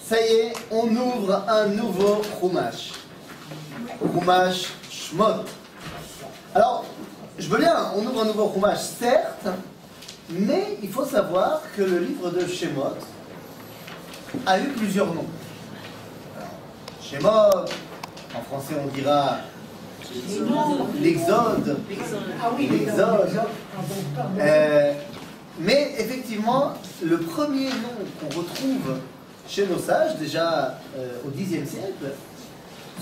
Ça y est, on ouvre un nouveau Chumash. Chumash Shmot. Alors, je veux bien, on ouvre un nouveau Chumash, certes, mais il faut savoir que le livre de Shemot a eu plusieurs noms. Alors, Shemot, en français on dira l'Exode. Ah oui, l'Exode. Mais effectivement, le premier nom qu'on retrouve chez nos sages, déjà au Xe siècle,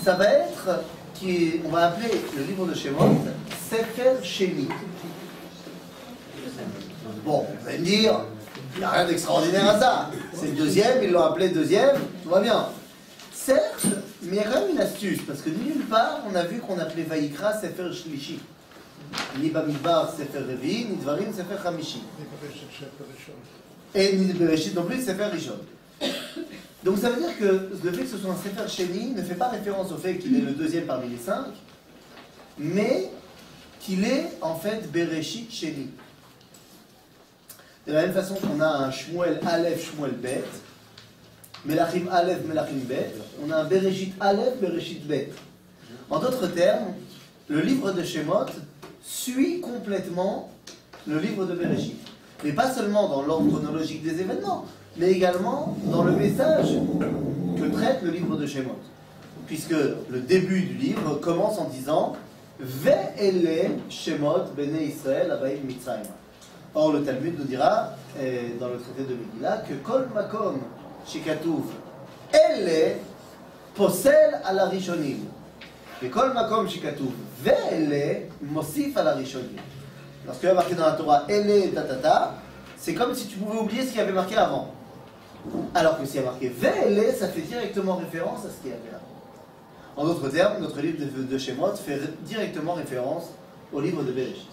ça va être, on va appeler le livre de Shemot, Sefer Sheni. Bon, vous allez me dire, il n'y a rien d'extraordinaire à ça. C'est le deuxième, ils l'ont appelé deuxième, tout va bien. Certes, mais il y a quand même une astuce, parce que nulle part on a vu qu'on appelait Vaïkra Sefer Shlishi. Ni Bamidbar Sefer Revi, ni Dvarim Sefer Hamishi. Et ni Bereshit non plus Sefer Rishon. Donc ça veut dire que le fait que ce soit un Sefer Sheni ne fait pas référence au fait qu'il est le deuxième parmi les 5, mais qu'il est en fait Bereshit Sheni. De la même façon qu'on a un Shmuel Aleph, Shmuel Bet, Melachim Aleph, Melachim Bet, on a un Bereshit Aleph, Bereshit Bet. En d'autres termes, le livre de Shemot suit complètement le livre de Bereshit. Mais pas seulement dans l'ordre chronologique des événements, mais également dans le message que traite le livre de Shemot. Puisque le début du livre commence en disant Ve'ele Shemot Bene Israël Abaïm Mitzrayim. Or, le Talmud nous dira, dans le traité de Megillah, que Kol Makom Shikatouv Elle Posel à la Rishonim. Et Kol Makom Shikatouv Ve'ele Mosif à la Rishonim. Lorsqu'il y a marqué dans la Torah Elle tatata, c'est comme si tu pouvais oublier ce qu'il y avait marqué avant. Alors que s'il y a marqué Ve'ele, ça fait directement référence à ce qu'il y avait là. En d'autres termes, notre livre de Shemot fait directement référence au livre de Bereshit.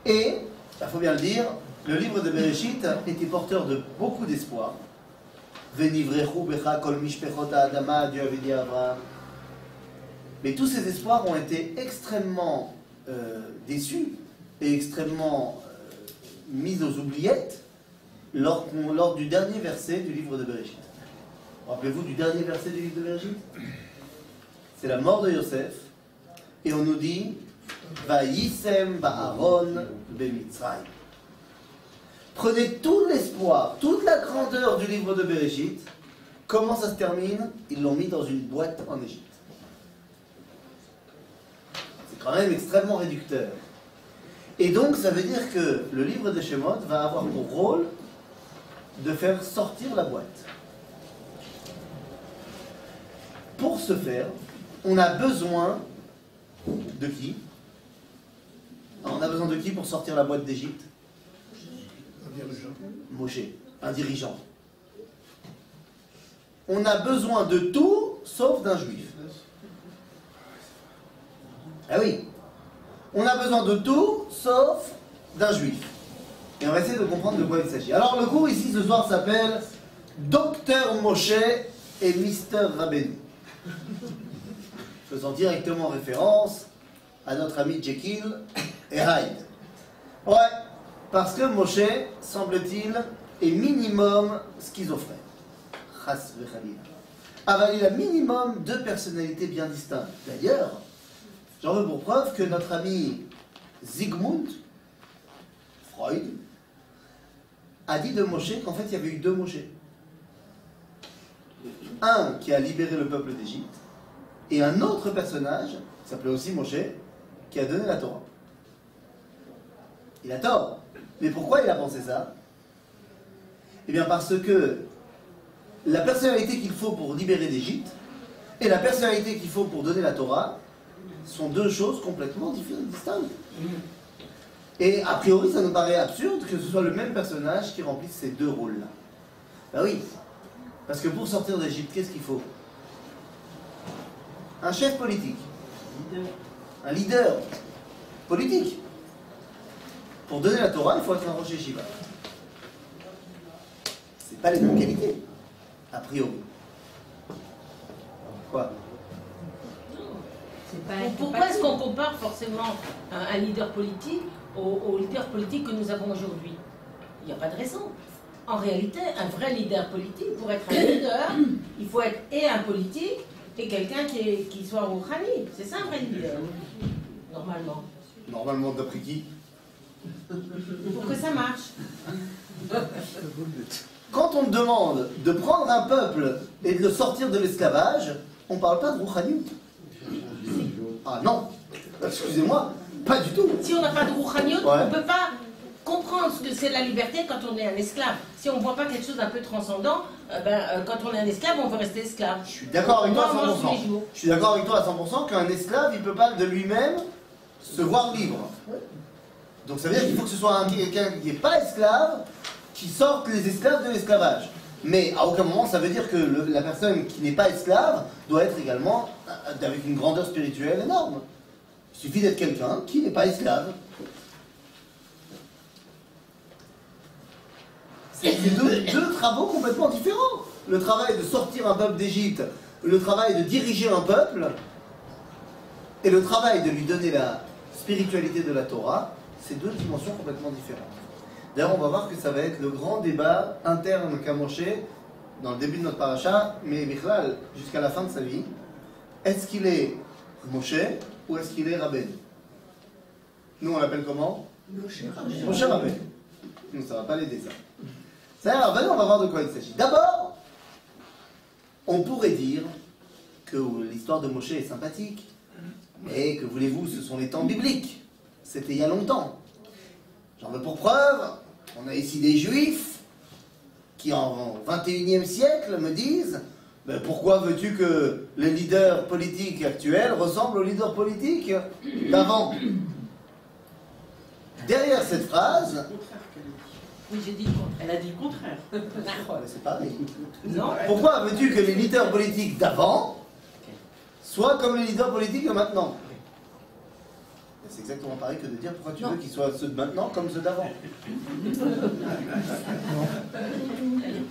Et il faut bien le dire, le livre de Bereshit était porteur de beaucoup d'espoir. Venivrechu becha kol mishpechot ha'adama, Dieu avait dit à Abraham. Mais tous ces espoirs ont été extrêmement déçus et extrêmement mis aux oubliettes lors du dernier verset du livre de Bereshit. Rappelez-vous du dernier verset du livre de Bereshit? C'est la mort de Yosef, et on nous dit Vayisem ba'aron b'Mitzrayim. Prenez tout l'espoir, toute la grandeur du livre de Bereshit. Comment ça se termine? Ils l'ont mis dans une boîte en Égypte. C'est quand même extrêmement réducteur. Et donc ça veut dire que le livre de Shemot va avoir pour rôle de faire sortir la boîte. Pour ce faire, on a besoin de qui? On a besoin de qui pour sortir la boîte d'Égypte? Un dirigeant. Moshe, un dirigeant. On a besoin de tout sauf d'un juif. Ah oui. On a besoin de tout sauf d'un juif. Et on va essayer de comprendre de quoi il s'agit. Alors le cours ici ce soir s'appelle Docteur Moshe et Mister Rabbeinu. Faisant directement référence à notre ami Jekyll et Hyde. Ouais, parce que Moshe, semble-t-il, est minimum schizophrène. Chas v'chalila. Ah, il a minimum deux personnalités bien distinctes. D'ailleurs, j'en veux pour preuve que notre ami Sigmund Freud a dit de Moshe qu'en fait il y avait eu deux Moshe. Un qui a libéré le peuple d'Égypte, et un autre personnage, qui s'appelait aussi Moshe, qui a donné la Torah. Il a tort. Mais pourquoi il a pensé ça? Eh bien parce que la personnalité qu'il faut pour libérer l'Égypte et la personnalité qu'il faut pour donner la Torah sont deux choses complètement distinctes. Et a priori, ça nous paraît absurde que ce soit le même personnage qui remplisse ces deux rôles-là. Ben oui, parce que pour sortir d'Égypte, qu'est-ce qu'il faut? Un chef politique, un leader politique. Pour donner la Torah, il faut être un rocher Shiva. C'est pas les mêmes qualités, a priori. Quoi? Pourquoi est-ce qu'on compare forcément un leader politique au leader politique que nous avons aujourd'hui? Il n'y a pas de raison. en réalité, un vrai leader politique, pour être un leader, il faut être et un politique et quelqu'un qui soit rouhani. C'est ça un vrai leader, normalement. Normalement, d'après qui? Pour que ça marche. Quand on demande de prendre un peuple et de le sortir de l'esclavage, on ne parle pas de rouhani. Ah non, excusez-moi, pas du tout. Si on n'a pas de rouhaniut, Ouais. on ne peut pas comprendre ce que c'est la liberté quand on est un esclave. Si on ne voit pas quelque chose d'un peu transcendant, quand on est un esclave, on veut rester esclave. Je suis d'accord avec toi à On mange tous 100%. les jours. Je suis d'accord avec toi à 100% qu'un esclave, il ne peut pas de lui-même se voir libre. Donc ça veut dire qu'il faut que ce soit quelqu'un qui n'est pas esclave, qui sorte les esclaves de l'esclavage. Mais à aucun moment ça veut dire que la personne qui n'est pas esclave doit être également avec une grandeur spirituelle énorme. Il suffit d'être quelqu'un qui n'est pas esclave. C'est deux travaux complètement différents. Le travail de sortir un peuple d'Égypte, le travail de diriger un peuple, et le travail de lui donner la spiritualité de la Torah, c'est deux dimensions complètement différentes. D'ailleurs, on va voir que ça va être le grand débat interne qu'a Moshe dans le début de notre paracha, mais Michlal, jusqu'à la fin de sa vie. Est-ce qu'il est Moshe ou est-ce qu'il est Rabbeinu? Nous, on l'appelle comment? Moshe Rabbeinu. Nous, ça ne va pas l'aider, ça. C'est-à-dire, on va voir de quoi il s'agit. D'abord, on pourrait dire que l'histoire de Moshe est sympathique, mais que voulez-vous, ce sont les temps bibliques. C'était il y a longtemps. J'en veux pour preuve, on a ici des juifs qui en 21e siècle me disent ben, pourquoi veux-tu que le leader politique actuel ressemble au leader politique d'avant? Derrière cette phrase, Oui, j'ai dit le contraire. Elle a dit le contraire. c'est pareil. Non. Pourquoi veux-tu que les leaders politiques d'avant soient comme les leaders politiques de maintenant? C'est exactement pareil que de dire pourquoi tu veux qu'ils soient ceux de maintenant comme ceux d'avant.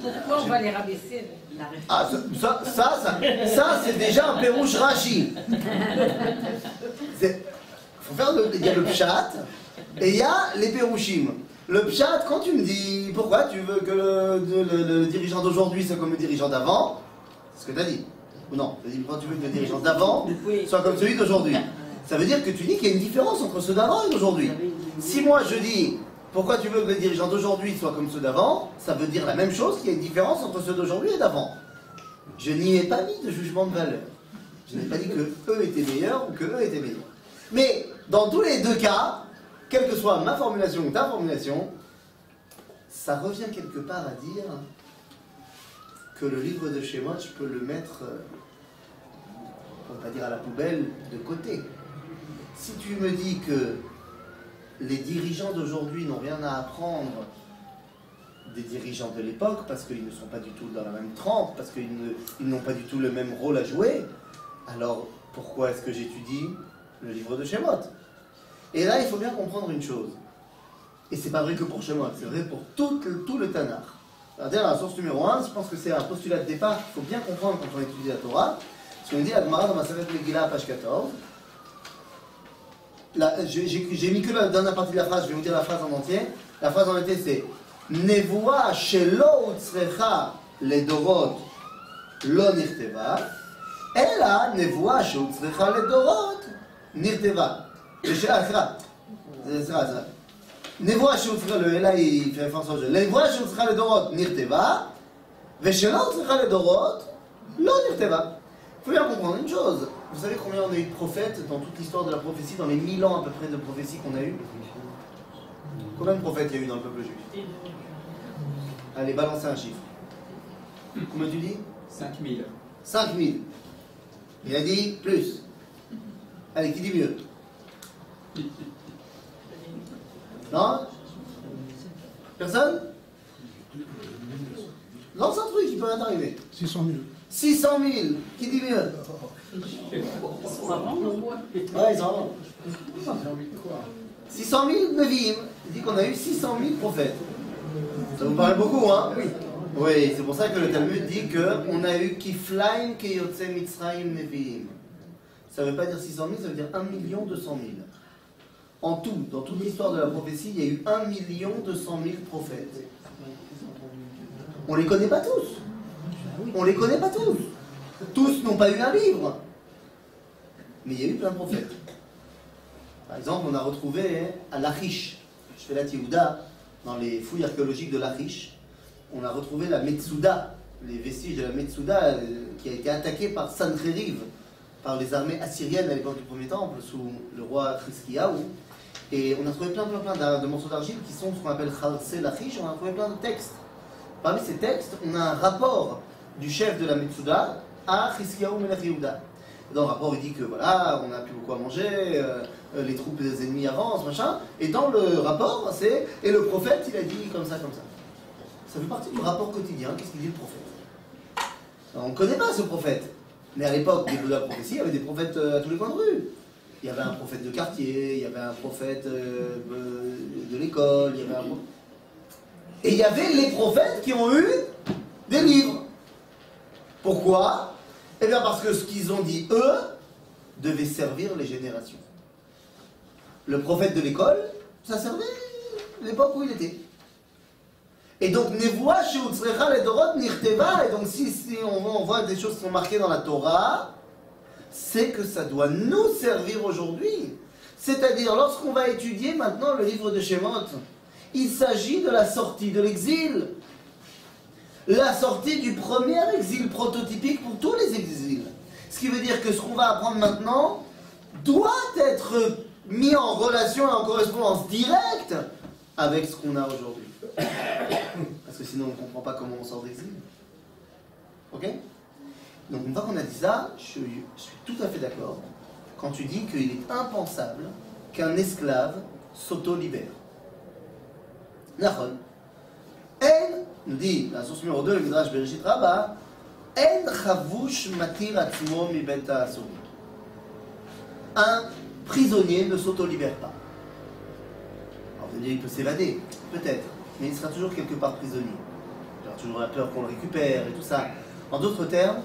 Pourquoi on va les rabaisser? Ah, ça c'est déjà un pérouche Rashi. Faut faire il y a le pshat et il y a les pérouchim. Le pshat, quand tu me dis pourquoi tu veux que le dirigeant d'aujourd'hui soit comme le dirigeant d'avant, c'est ce que tu as dit. Ou non, tu as dit pourquoi tu veux que le dirigeant d'avant soit comme celui d'aujourd'hui. Ça veut dire que tu dis qu'il y a une différence entre ceux d'avant et d'aujourd'hui. Si moi je dis pourquoi tu veux que les dirigeants d'aujourd'hui soient comme ceux d'avant, ça veut dire la même chose, qu'il y a une différence entre ceux d'aujourd'hui et d'avant. Je n'y ai pas mis de jugement de valeur. Je n'ai pas dit que eux étaient meilleurs ou que eux étaient meilleurs. Mais dans tous les deux cas, quelle que soit ma formulation ou ta formulation, ça revient quelque part à dire que le livre de Shemot, je peux le mettre, on va pas dire à la poubelle, de côté. Si tu me dis que les dirigeants d'aujourd'hui n'ont rien à apprendre des dirigeants de l'époque, parce qu'ils ne sont pas du tout dans la même trempe, parce qu'ils n'ont pas du tout le même rôle à jouer, alors pourquoi est-ce que j'étudie le livre de Shemot? Et là, il faut bien comprendre une chose. Et c'est pas vrai que pour Shemot, c'est vrai pour tout le Tanakh. C'est-à-dire, la source numéro 1, je pense que c'est un postulat de départ qu'il faut bien comprendre quand on étudie la Torah. Ce qu'on dit à Gemara dans ma Maseret Megillah, page 14. J'ai mis que la dernière partie de la phrase, je vais vous dire la phrase en entier. La phrase en entier, c'est Nevoa shelo utzrecha ledorot lo nirteva, ela nevoa shelo utzrecha ledorot nirteva. Nevoa shelo utzrecha le ela, il fait référence au jeu. Nevoa shelo utzrecha ledorot nirteva, ושלא צריכה לדורות, לא נכתבה. Il faut bien comprendre une chose. Vous savez combien on a eu de prophètes dans toute l'histoire de la prophétie, dans les 1000 ans à peu près de prophétie qu'on a eu? Combien de prophètes il y a eu dans le peuple juif? Allez, balancez un chiffre. Combien tu dis? 5000. 5000. Il a dit plus. Allez, qui dit mieux? Non? Personne? Lance un truc, il peut rien arriver. 600 000. 600 000. Qui dit mieux? Ouais, ils sont avant. 600 000 Nevi'im. Il dit qu'on a eu 600 000 prophètes. Ça vous paraît beaucoup, hein? Oui, c'est pour ça que le Talmud dit qu'on a eu Kiflaim Keyotse Mitzrayim Nevi'im. Ça ne veut pas dire 600 000, ça veut dire 1 200 000. En tout, dans toute l'histoire de la prophétie, il y a eu 1 200 000 prophètes. On les connaît pas tous. On les connaît pas tous. Tous n'ont pas eu un livre. Mais il y a eu plein de prophètes. Par exemple, on a retrouvé à Lachish, Shvelat Yehuda, dans les fouilles archéologiques de Lachish, on a retrouvé la Metsuda, les vestiges de la Metsuda qui a été attaquée par Sancheriv, par les armées assyriennes à l'époque du premier temple, sous le roi Chizkiyahu. Et on a trouvé plein de morceaux d'argile qui sont ce qu'on appelle Khalsé Lachish. On a trouvé plein de textes. Parmi ces textes, on a un rapport du chef de la Metsuda à Chizkiyahu Melech Yehuda. Dans le rapport, il dit que voilà, on n'a plus beaucoup à manger, les troupes des ennemis avancent, machin. Et dans le rapport, c'est et le prophète, il a dit comme ça, comme ça. Ça fait partie du rapport quotidien. Qu'est-ce qu'il dit le prophète? Alors, on ne connaît pas ce prophète. Mais à l'époque des de la prophétie, il y avait des prophètes à tous les coins de rue. Il y avait un prophète de quartier, il y avait un prophète de l'école, il y avait un... Et il y avait les prophètes qui ont eu des livres. Pourquoi? Eh bien parce que ce qu'ils ont dit, eux, devait servir les générations. Le prophète de l'école, ça servait l'époque où il était. Et donc, Nevoa chez Utzrecha le Dorot Nirteva, et donc si on voit des choses qui sont marquées dans la Torah, c'est que ça doit nous servir aujourd'hui. C'est-à-dire, lorsqu'on va étudier maintenant le livre de Shemot, il s'agit de la sortie de l'exil. La sortie du premier exil prototypique pour tous les exils. Ce qui veut dire que ce qu'on va apprendre maintenant doit être mis en relation et en correspondance directe avec ce qu'on a aujourd'hui. Parce que sinon on ne comprend pas comment on sort d'exil. Ok? Donc une fois qu'on a dit ça, je suis tout à fait d'accord quand tu dis qu'il est impensable qu'un esclave s'auto-libère. Nachon. En, nous dit la source numéro 2, le Midrash Bereshit Rabbah, En chavush matir atzmo mi bet ha'asur. Un prisonnier ne s'auto-libère pas. Alors vous allez dire, il peut s'évader, peut-être, mais il sera toujours quelque part prisonnier. Il aura toujours la peur qu'on le récupère et tout ça. En d'autres termes,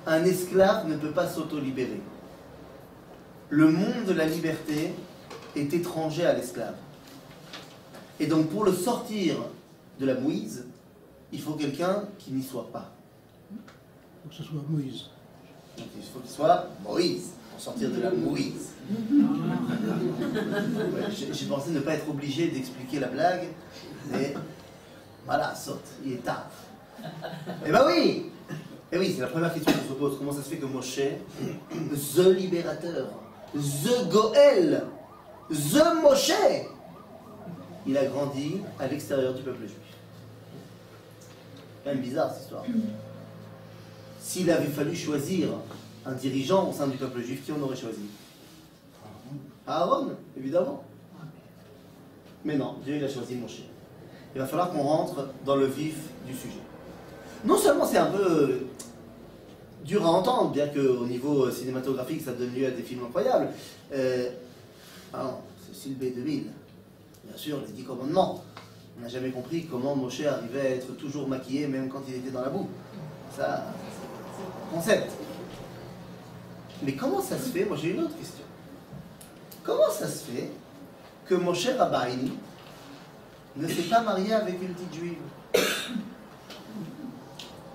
un esclave ne peut pas s'auto-libérer. Le monde de la liberté est étranger à l'esclave. Et donc pour le sortir de la mouise, il faut quelqu'un qui n'y soit pas. Il faut que ce soit Moïse. Donc il faut qu'il soit Moïse, pour sortir de la mouise. Ouais, j'ai pensé ne pas être obligé d'expliquer la blague, mais voilà, saute, il est tard. Eh ben oui! Eh oui, c'est la première question qu'on se pose. Comment ça se fait que Moshe, the libérateur, the Goël, the Moshe, il a grandi à l'extérieur du peuple juif? C'est quand même bizarre cette histoire. S'il avait fallu choisir un dirigeant au sein du peuple juif, qui on aurait choisi? Aaron, évidemment. Mais non, Dieu il a choisi Moshe. Il va falloir qu'on rentre dans le vif du sujet. Non seulement c'est un peu dur à entendre, bien qu'au niveau cinématographique ça donne lieu à des films incroyables. C'est Sylvain 2000, bien sûr, les 10 commandements. On n'a jamais compris comment Moshe arrivait à être toujours maquillé même quand il était dans la boue. Ça, c'est un concept. Mais comment ça se fait? Moi j'ai une autre question. Comment ça se fait que Moshe Rabbeinu ne s'est pas marié avec une petite juive?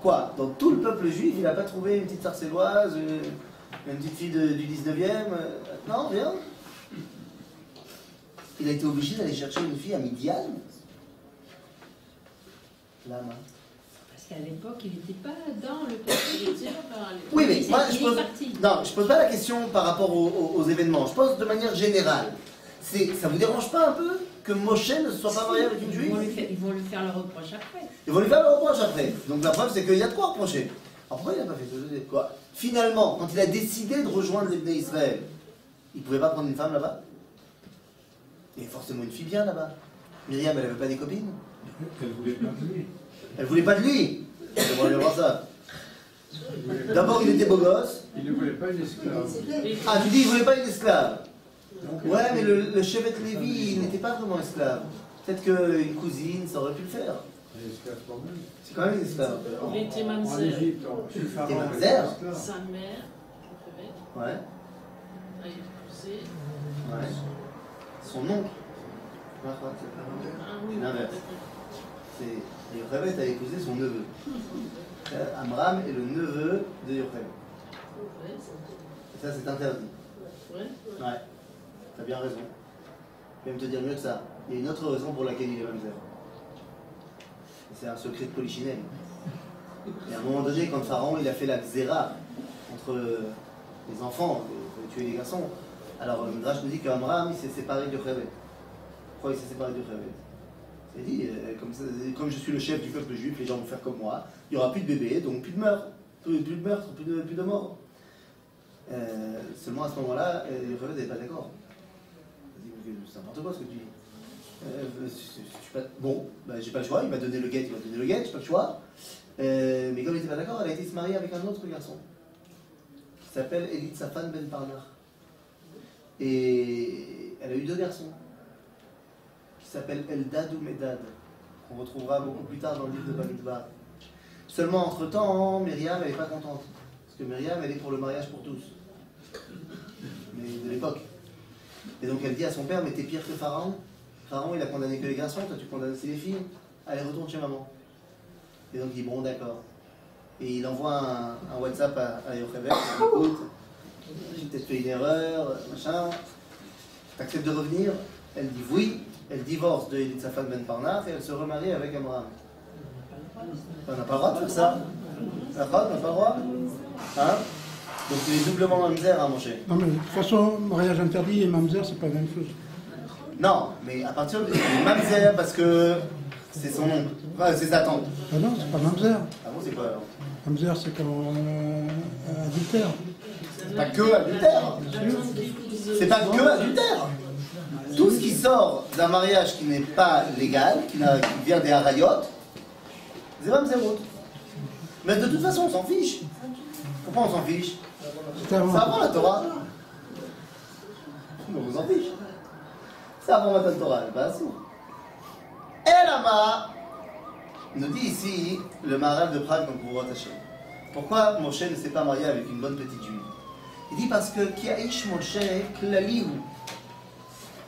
Quoi? Dans tout le peuple juif, il n'a pas trouvé une petite sarcelloise, une petite fille du 19e? Non, rien. Il a été obligé d'aller chercher une fille à Midian? Lama. Parce qu'à l'époque, il n'était pas dans le peuple. Oui, mais moi, je pose pas la question par rapport aux événements. Je pose de manière générale. Ça vous dérange pas un peu que Moshe ne se soit pas marié avec une juive? Ils vont lui faire le reproche après. Ils vont lui faire le reproche après. Donc la preuve, c'est qu'il y a de quoi reprocher. Alors pourquoi il n'a pas fait ça? Quoi? Finalement, quand il a décidé de rejoindre les Bnei Israël, il ne pouvait pas prendre une femme là-bas? Il y avait forcément une fille bien là-bas. Myriam, elle n'avait pas des copines? Elle voulait pas de lui. Elle voulait pas de lui. J'aimerais bien voir ça. D'abord, il était beau gosse. Il ne voulait pas une esclave. Ah, tu dis, il ne voulait pas une esclave. Ouais, mais le Shevet Lévi, il n'était pas vraiment esclave. Peut-être qu'une cousine, ça aurait pu le faire. Un esclave quand même. C'est quand même une esclave. Il était En mamzer. Égypte, chez le pharaon, Et il mamzer. était esclave. Sa mère, je Ouais, a épousé. ouais. Son oncle. Ah oui, L'inverse. peut-être. C'est Et Yocheved a épousé son neveu. Amram est le neveu de Yocheved. Et ça, c'est interdit. Ouais, t'as bien raison. Je vais même te dire mieux que ça. Il y a une autre raison pour laquelle il est mamzer. C'est un secret de Polichinelle. Et à un moment donné, quand Pharaon il a fait la xéra entre les enfants, il fallait tuer les garçons, alors le Midrash nous dit qu'Amram il s'est séparé de Yocheved. Pourquoi il s'est séparé de Yocheved? Il dit, comme je suis le chef du peuple juif, les gens vont faire comme moi, il n'y aura plus de bébés, donc plus de meurtres, plus de morts. Seulement à ce moment-là, Yocheved n'est pas d'accord. Il dit, c'est n'importe quoi ce que tu dis. Bon, j'ai pas le choix, il m'a donné le guet, j'ai pas le choix. Mais comme il n'était pas d'accord, elle a été se marier avec un autre garçon qui s'appelle Elitzaphan Ben Parnar. Et elle a eu 2 garçons qui s'appellent Eldad ou Medad, qu'on retrouvera beaucoup plus tard dans le livre de Bamidbar. Seulement entre-temps, Myriam elle n'est pas contente, parce que Myriam elle est pour le mariage pour tous, mais de l'époque. Et donc elle dit à son père, mais t'es pire que Pharaon. Pharaon il a condamné que les garçons, toi tu condamnes aussi les filles. Allez, retourne chez maman. Et donc il dit bon d'accord. Et il envoie un WhatsApp à Yocheved, écoute, j'ai peut-être fait une erreur, machin. T'acceptes de revenir? Elle dit oui. Elle divorce de Elitzaphan Ben Parnar et elle se remarie avec Amram. On n'a pas le droit de faire ça. On n'a pas le droit. Hein? Donc il est doublement mamzer, hein, mon cher. Non mais de toute façon, mariage interdit et mamzer, c'est pas la même chose. Non, mais à partir de mamzer, parce que c'est son nom, enfin, c'est sa tante. Ah non, c'est pas mamzer. Ah bon, c'est quoi alors? Mamzer, c'est quand adultère. C'est pas que adultère. C'est pas que adultère. Tout ce qui sort d'un mariage qui n'est pas légal, qui vient des harayot, c'est mamzerout. Mais de toute façon, on s'en fiche. Pourquoi on s'en fiche? C'est avant la Torah. On s'en fiche. C'est avant Matan Torah, pas assourd. Et là-bas, nous dit ici le Maharal de Prague, donc vous Hashem. Pourquoi Moshe ne s'est pas marié avec une bonne petite juive? Il dit parce que Kiaish Moshe klali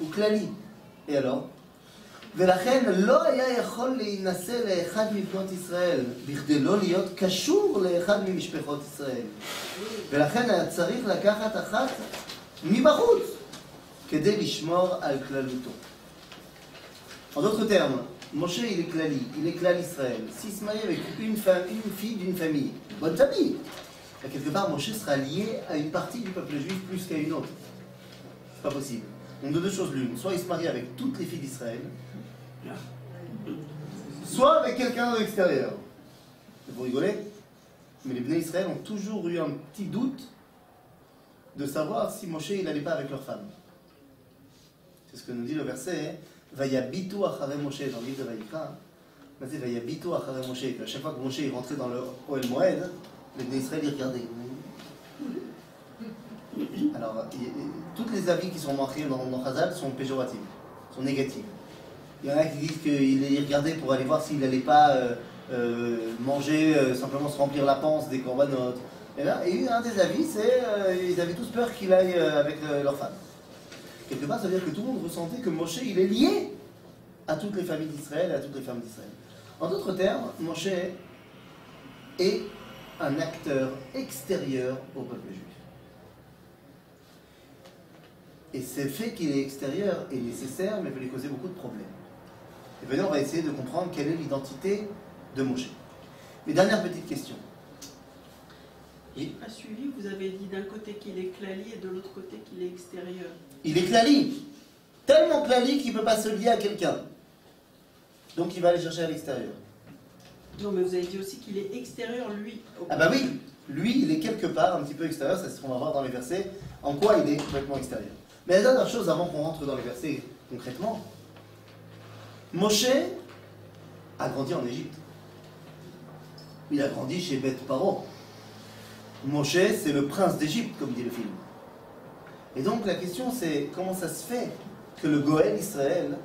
ou klali. Et alors? ולכן לא היה יכול להינשא לאחד מבנות ישראל בכדי לא להיות קשור לאחד ממשפחות ישראל. ולכן היה צריך לקחת אחת מבחוץ כדי לשמור על כללותו. En d'autres termes, Moshe il est klal Israël. S'il se marie avec une fille d'une famille, bonne famille, quelque part Moshe sera lié à une partie du peuple juif plus qu'à une autre. C'est pas possible. Donc de 2 choses l'une, soit il se marie avec toutes les filles d'Israël, soit avec quelqu'un de l'extérieur. Vous rigolez? Mais les Bnei Israël ont toujours eu un petit doute de savoir si Moshe il n'allait pas avec leur femme. C'est ce que nous dit le verset Vayabitu achare Moshe dans le livre de Vayikra. C'est Vayabitu achare Moshe. À chaque fois que Moshe est rentré dans le Ohel Moed, les Bnei Israël ils regardaient. Alors, toutes les avis qui sont marqués dans Chazal sont péjoratifs, sont négatifs. Il y en a qui disent qu'il regardait pour aller voir s'il n'allait pas manger, simplement se remplir la panse des corbanotes. Et là, et un des avis, c'est ils avaient tous peur qu'il aille avec leur femme. Quelque part, ça veut dire que tout le monde ressentait que Moshe, il est lié à toutes les familles d'Israël et à toutes les femmes d'Israël. En d'autres termes, Moshe est un acteur extérieur au peuple juif. Et ce fait qu'il est extérieur est nécessaire, mais peut lui causer beaucoup de problèmes. Et maintenant, on va essayer de comprendre quelle est l'identité de Moshe. Mais dernière petite question. J'ai pas suivi, vous avez dit d'un côté qu'il est klali et de l'autre côté qu'il est extérieur. Il est klali. Tellement klali qu'il ne peut pas se lier à quelqu'un. Donc il va aller chercher à l'extérieur. Non, mais vous avez dit aussi qu'il est extérieur, lui. Ah bah oui, lui, il est quelque part un petit peu extérieur, c'est ce qu'on va voir dans les versets, en quoi il est complètement extérieur. Mais la dernière chose, avant qu'on rentre dans les versets concrètement, Moshe a grandi en Égypte. Il a grandi chez Beth Paro. Moshe, c'est le prince d'Égypte, comme dit le film. Et donc la question c'est, comment ça se fait que le Goël Israël,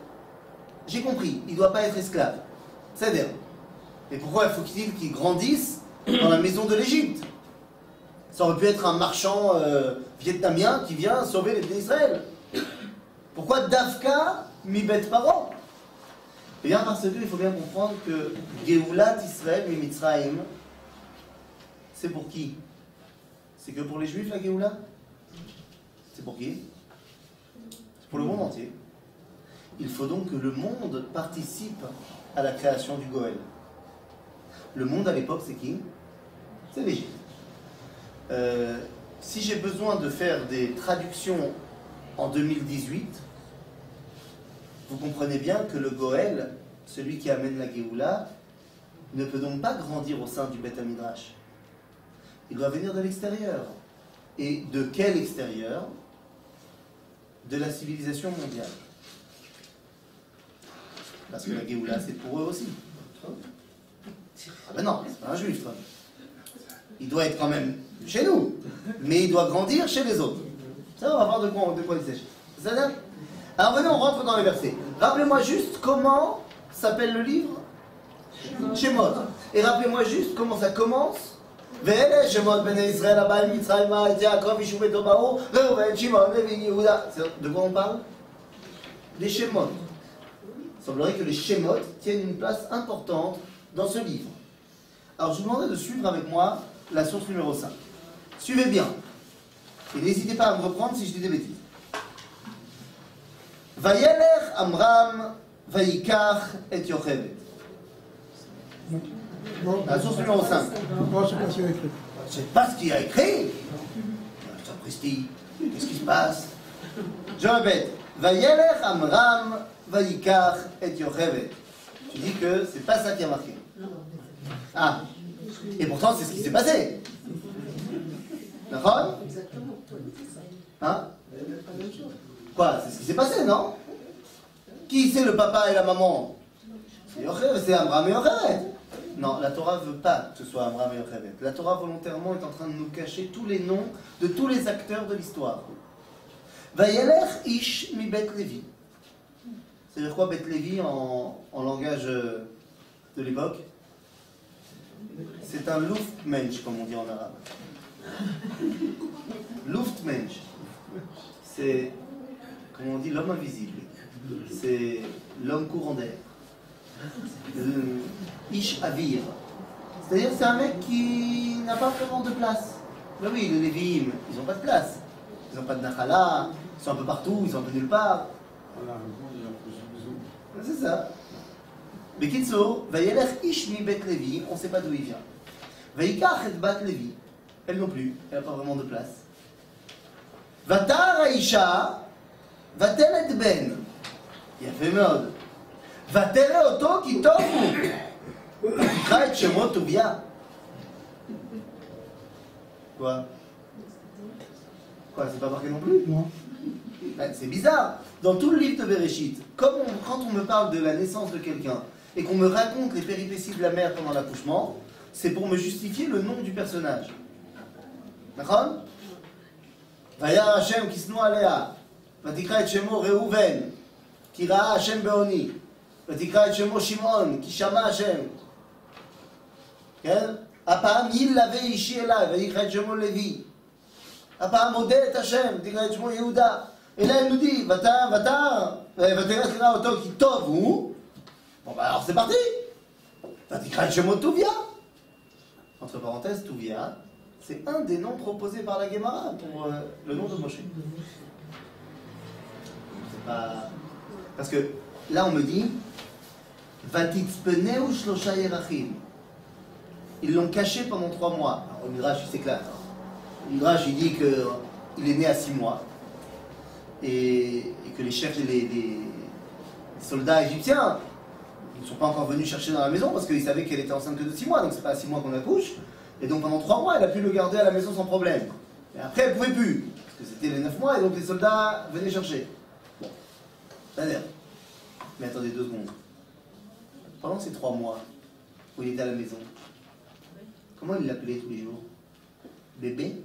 j'ai compris, il ne doit pas être esclave. C'est-à-dire, et pourquoi faut-il qu'il grandisse dans la maison de l'Égypte? Ça aurait pu être un marchand vietnamien qui vient sauver les Bnei Israël. Pourquoi Dafka mi Beth Paro? Eh bien parce qu'il faut bien comprendre que Geulat Israël et Mitzrayim, c'est pour qui? C'est que pour les Juifs la Géoula? C'est pour qui? C'est pour le monde entier. Il faut donc que le monde participe à la création du Goël. Le monde à l'époque, c'est qui? C'est l'Égypte. Si j'ai besoin de faire des traductions en 2018, vous comprenez bien que le Goël, celui qui amène la Géoula, ne peut donc pas grandir au sein du Beth Midrash. Il doit venir de l'extérieur. Et de quel extérieur? De la civilisation mondiale. Parce que la Géoula, c'est pour eux aussi. Ah ben non, c'est pas un juif, toi. Il doit être quand même chez nous, mais il doit grandir chez les autres. Ça, on va voir de quoi il s'agit. Ça va? Alors venez, on rentre dans les versets. Rappelez-moi juste comment s'appelle le livre? Shemot. Et rappelez-moi juste comment ça commence. ואלה שמות בני ישראל הבאים מצרימה את יעקב יישוב את אבהו ראובן שמעון לוי יהודה. De quoi on parle? Des Shemot. Il semblerait que les Shemot tiennent une place importante dans ce livre. Alors je vous demanderai de suivre avec moi la source numéro 5. Suivez bien. Et n'hésitez pas à me reprendre si je dis des bêtises. Vayelech Amram vayikach et Yochevet. La source numéro 5. Oh, c'est pas ce qu'il y a écrit. Je ne sais pas ce qu'il y a écrit. Sapristi, qu'est-ce qui se passe? Je répète. Vayelech Amram vayikach et Yochevet. Tu dis que c'est pas ça qui a marqué. Ah. Et pourtant, c'est ce qui s'est passé. D'accord? Hein? Quoi? C'est ce qui s'est passé, non? Qui c'est le papa et la maman? C'est Amram et Yochevet. Non, la Torah ne veut pas que ce soit Amram et Yochevet. La Torah volontairement est en train de nous cacher tous les noms de tous les acteurs de l'histoire. Vayelech ish mi Bet Levi. C'est-à-dire quoi Bet Levi en langage de l'époque? C'est un Luftmensch, comme on dit en arabe. Luftmensch. C'est, comme on dit, l'homme invisible. C'est l'homme courant d'air. Ish Avir. C'est-à-dire c'est un mec qui n'a pas vraiment de place. Ben oui, les Lévi'im, ils n'ont pas de place. Ils n'ont pas de Nachala, ils sont un peu partout, ils sont un peu nulle part. C'est ça. Bekitso, Vayelech Ish mi Bet Levi, on ne sait pas d'où il vient. Vayikach et Bat Levi, elle non plus, elle n'a pas vraiment de place. Vatar Aisha, Vatel et Ben, il a fait mode. Vatere Oto qui tofu, Tikra et Shemot Tuvia. Quoi? Quoi, c'est pas marqué non plus? Non. Ben, c'est bizarre. Dans tout le livre de Bereshit, quand on me parle de la naissance de quelqu'un et qu'on me raconte les péripéties de la mère pendant l'accouchement, c'est pour me justifier le nom du personnage. D'accord? Vayar Hashem kisnu alea, vatikra et shemo Reuven, ki raa Hashem beoni, vatikra et shemo Shimon, ki shama Hashem. כן? הפעם ילווה אישי אליי, ויקרא את שמו לוי. הפעם מודה את השם, תקרא את שמו יהודה. אלא הם נודי, ותראה קרא אותו כי טוב הוא. Bon bah alors c'est parti. ותקרא את שמו טוביה. Entre parenthèses, Touvia, c'est un des noms proposés par la Gemara pour le nom de Moshe. C'est pas... Parce que là on me dit, Vatitzpeneu shlosha yerachim. Ils l'ont caché pendant 3 mois. Alors, le Midrash il s'éclate. Le Midrash il dit qu'il est né à 6 mois et que les chefs, les soldats égyptiens ne sont pas encore venus chercher dans la maison parce qu'ils savaient qu'elle était enceinte que de 6 mois, donc c'est pas à 6 mois qu'on accouche. Et donc pendant 3 mois, elle a pu le garder à la maison sans problème. Et après, elle pouvait plus parce que c'était les 9 mois et donc les soldats venaient chercher. Bon, c'est-à-dire. Mais attendez 2 secondes. Pendant ces 3 mois où il était à la maison, comment il l'appelait tous les jours? Bébé?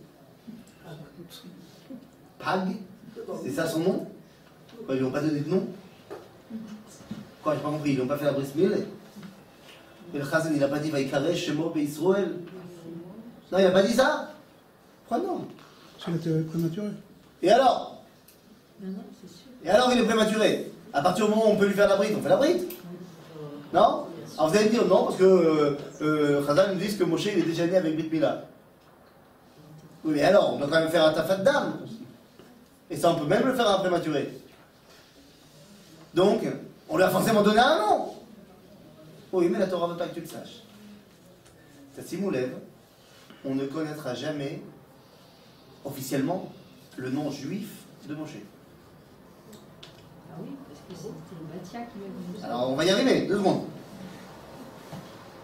Pag? C'est ça son nom? Quoi, ils lui ont pas donné de nom? Quoi, j'ai pas compris, ils lui ont pas fait la brise mille? Et le Chazan, il a pas dit Vaikare Shemo Israël? Non, il a pas dit ça? Pourquoi non? S'il était prématuré. Et alors? Non, non, c'est sûr. Et alors il est prématuré? À partir du moment où on peut lui faire la bride, on fait la bride? Non? Alors vous allez me dire non, parce que Chazal nous dit que Moshe il est déjà né avec Brit Mila. Oui, mais alors, on doit quand même faire un tafat d'âme. Et ça, on peut même le faire à un prématuré. Donc, on lui a forcément donné un nom. Oui, mais la Torah ne veut pas que tu le saches. Tassimoulev, on ne connaîtra jamais officiellement le nom juif de Moshe. Ah oui, parce que c'était Batia qui m'a dit. Alors, on va y arriver, 2 secondes.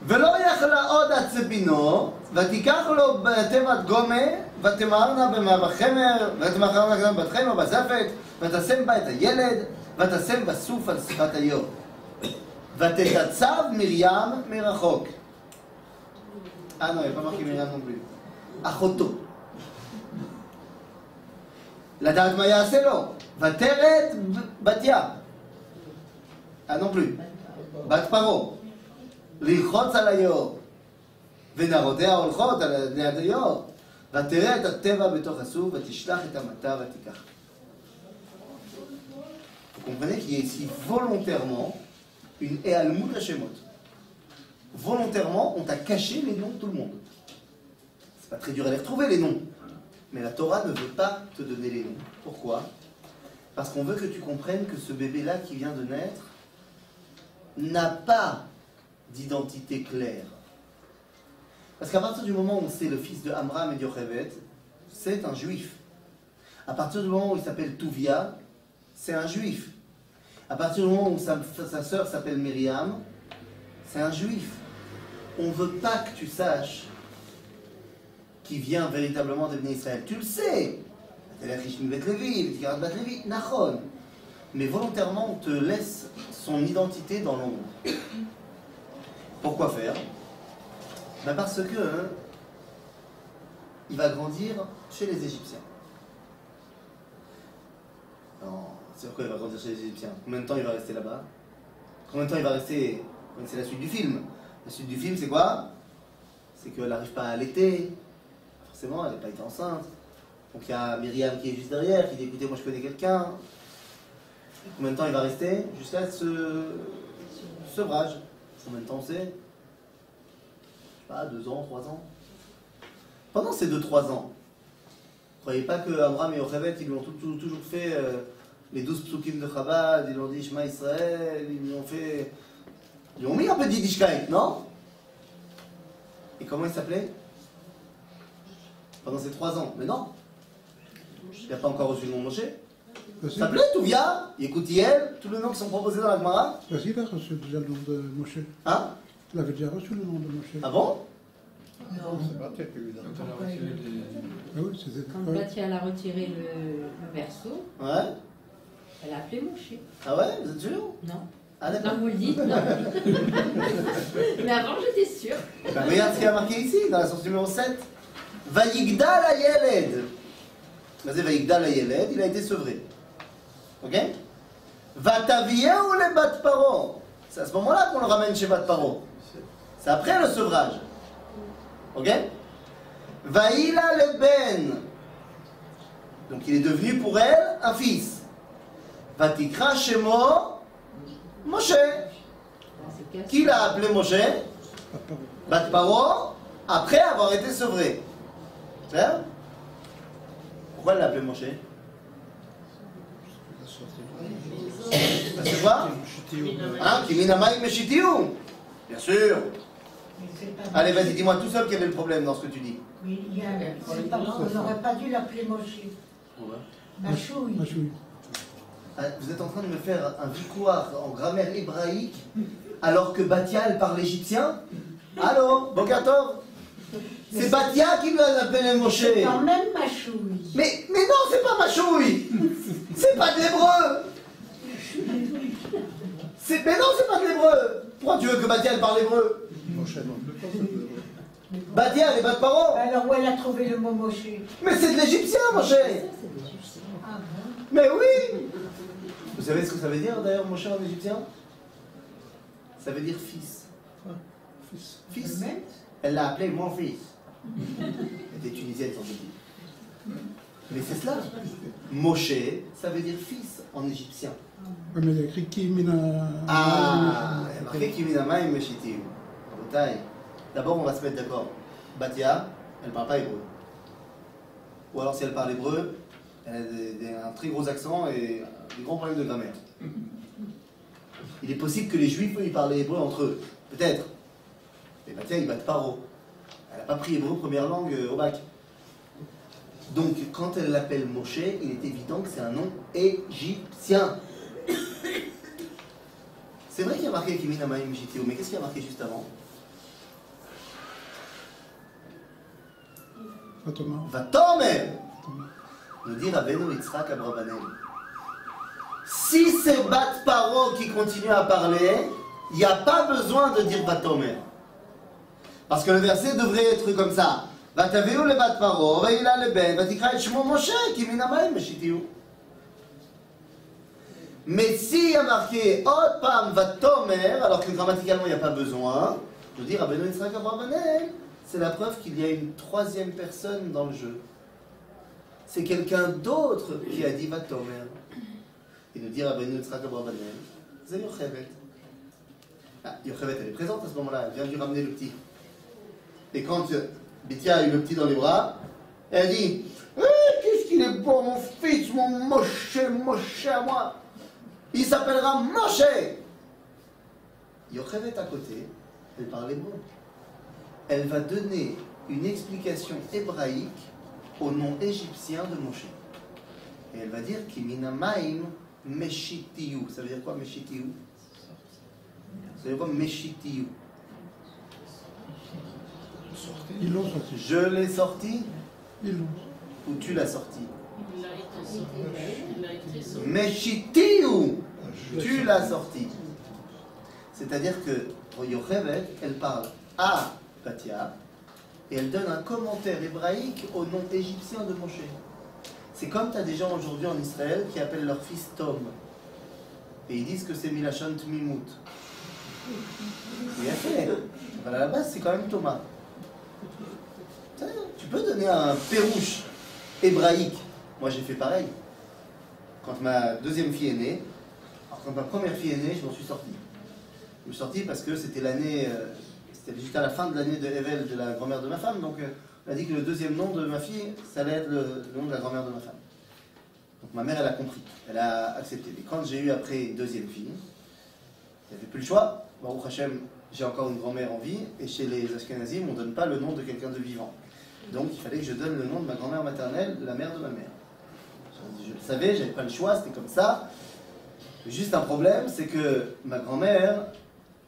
ולא יכלה עוד עצבינו, ותיקח לו בתיבת גומה, ותמרנה במאה בחמר, ותמרנה גם בת חמר בזפת, ותשם בה את הילד, ותשם בסוף על שפת היור. ותתצב מרים מרחוק. Ah non, il n'y a pas marqué Myriam non plus. אחותו. לדעת מה יעשה לו. ותרד בתיה. Ah non plus. בת פרעה. ללחוץ על היאור, ונערותיה הולכות ליד היאור, ותראה את הטבע בתוך הסוף, ותשלח את המטה ותיקח. Vous comprenez qu'il y a ici volontairement une éalmout hashemot. Volontairement, on t'a caché les noms de tout le monde. C'est pas très dur à les retrouver, les noms. Mais la Torah ne veut pas te donner les noms. Pourquoi? Parce qu'on veut que tu comprennes que ce bébé-là qui vient de naître n'a pas d'identité claire. Parce qu'à partir du moment où c'est le fils de Amram et d'Yocheved, c'est un juif. À partir du moment où il s'appelle Touvia, c'est un juif. À partir du moment où sa sœur s'appelle Myriam, c'est un juif. On ne veut pas que tu saches qui vient véritablement de Israël. Tu le sais. Mais volontairement, on te laisse son identité dans l'ombre. Pourquoi faire? Ben parce que il va grandir chez les Égyptiens. C'est pourquoi il va grandir chez les Égyptiens. Combien de temps il va rester là-bas? Combien de temps il va rester? C'est la suite du film. La suite du film, c'est quoi? C'est qu'elle n'arrive pas à allaiter. Forcément, elle n'a pas été enceinte. Donc il y a Myriam qui est juste derrière, qui dit écoutez, moi je connais quelqu'un. Combien de temps il va rester? Jusqu'à ce sevrage. Combien de temps c'est? Je sais pas, 2 ans, 3 ans. Pendant ces 2-3 ans, vous croyez pas que Abraham et Yocheved, ils lui ont toujours fait les 12 psukim de Chabad, ils lui ont dit Shema Israël, ils lui ont fait... Ils lui ont mis un peu d'Yiddishkeit, non? Et comment il s'appelait? Pendant ces 3 ans. Mais non. Il n'a pas encore reçu le nom de Moshe. Il s'appelait Touvia, Yekoutiel, tous les noms qui sont proposés dans la Gemara. Vas-y, il a reçu déjà le nom de Moshe. Hein? Il avait déjà reçu le nom de Moshe. Ah bon? Non, c'est pas très évident. Ah oui, c'était... Quand Batia elle a retiré le berceau, Ouais. elle a appelé Moshe. Ah ouais? Vous êtes sûr? Non. Ah Non, d'accord. vous le dites, non. Mais avant, j'étais sûre. Ben, regarde ce qu'il y a marqué ici, dans la source numéro 7. Vayigdal hayeled. Vas-y, Vayigdal hayeled, il a été sevré. Ok? Vatavieu le bat paro. C'est à ce moment-là qu'on le ramène chez bat paro. C'est après le sevrage. Ok? Vaïla le ben. Donc il est devenu pour elle un fils. Vatikra shemo Moshe. Qui l'a appelé Moshe? Bat Paro, après avoir été sevré. C'est ça? Pourquoi elle l'a appelé Moshe? C'est quoi? Hein? Kiminamaï Meshitiou. Bien sûr. Allez, vas-y, dis-moi tout seul quel est le problème dans ce que tu dis. Mais il y a, c'est pas, on n'aurait pas dû l'appeler Moshe. Machouille. Machouille. Vous êtes en train de me faire un victoire en grammaire hébraïque alors que Batia elle parle égyptien? Allô, Bokatov? C'est Batia qui lui a appelé Moshe. C'est quand même Machouille. Mais non, c'est pas Machouille. C'est pas de l'hébreu. Mais non, c'est pas de l'hébreu. Pourquoi tu veux que Batia elle parle hébreu? Batia elle est bat paro. Alors où elle a trouvé le mot Moshe? Mais c'est de l'égyptien, Moshe. Ah bon? Mais oui. Vous savez ce que ça veut dire d'ailleurs, Moshe en égyptien? Ça veut dire fils. Fils. Elle l'a appelé mon fils. Elle était tunisienne, sans doute. Mais c'est cela. Moshe, ça veut dire fils en égyptien. Ouais, mais il y a écrit Kimina. Ah, il y a marqué Kiminamaim Meshitim. D'abord, on va se mettre d'accord. Batia, elle ne parle pas hébreu. Ou alors, si elle parle hébreu, elle a un très gros accent et des grands problèmes de grammaire. Il est possible que les juifs, eux, ils parlent hébreu entre eux. Peut-être. Mais Batia, ils battent paro. Elle n'a pas pris hébreu première langue au bac. Donc, quand elle l'appelle Moshe, il est évident que c'est un nom égyptien. C'est vrai qu'il y a marqué Kiminamaim Meshitim, mais qu'est-ce qu'il y a marqué juste avant? Vatomer, nous dit Rabbeinu Yitzhak Abravanel. Si c'est Bat Paro qui continue à parler, il n'y a pas besoin de dire Vatomer. Parce que le verset devrait être comme ça. Vataveu le Bat Paro, Vaïla le Ben, Vatikra et Shmo Moshe, Kiminamaim Meshitiu. Mais s'il y a marqué Ot Pam Vatomer, alors que grammaticalement il n'y a pas besoin, nous dit Rabbeinu Yitzhak Abravanel, c'est la preuve qu'il y a une troisième personne dans le jeu. C'est quelqu'un d'autre qui a dit Vatomer. Et nous dit Rabbeinu Yitzhak Abravanel, c'est Yochevet. Ah, Yochevet, elle est présente à ce moment-là, elle vient lui ramener le petit. Et quand Bithia a eu le petit dans les bras, elle dit qu'est-ce qu'il est beau mon fils, mon Moshe, Moshe à moi. Il s'appellera Moshe. Yochevet à côté, elle parle hébreu. Elle va donner une explication hébraïque au nom égyptien de Moshe. Et elle va dire Kiminamaim Meshitiu. Ça veut dire quoi Meshitiu? Ça veut dire quoi Meshitiu? Ils l'ont sorti. Je l'ai sorti Ils l'ont. ou tu l'as sorti? Il a été sorti. Il a été sorti. Meshitiu, tu l'as sorti. C'est-à-dire que Yochevet, elle parle à Batia et elle donne un commentaire hébraïque au nom égyptien de Moshe. C'est comme tu as des gens aujourd'hui en Israël qui appellent leur fils Tom et ils disent que c'est Milachon Tmimut. Bien fait. À la base, c'est quand même Thomas. Tu peux donner un pérouche hébraïque. Moi, j'ai fait pareil. Quand ma deuxième fille est née, alors quand ma première fille est née, je m'en suis sorti. Je me suis sorti parce que c'était l'année, c'était juste à la fin de l'année de Evel, de la grand-mère de ma femme. Donc, on a dit que le deuxième nom de ma fille, ça allait être le nom de la grand-mère de ma femme. Donc, ma mère, elle a compris. Elle a accepté. Mais quand j'ai eu après une deuxième fille, il n'y avait plus le choix. Baruch Hashem, j'ai encore une grand-mère en vie. Et chez les Ashkenazim, on ne donne pas le nom de quelqu'un de vivant. Donc, il fallait que je donne le nom de ma grand-mère maternelle, de la mère de ma mère. Je le savais, j'avais pas le choix, c'était comme ça. Juste un problème, c'est que ma grand-mère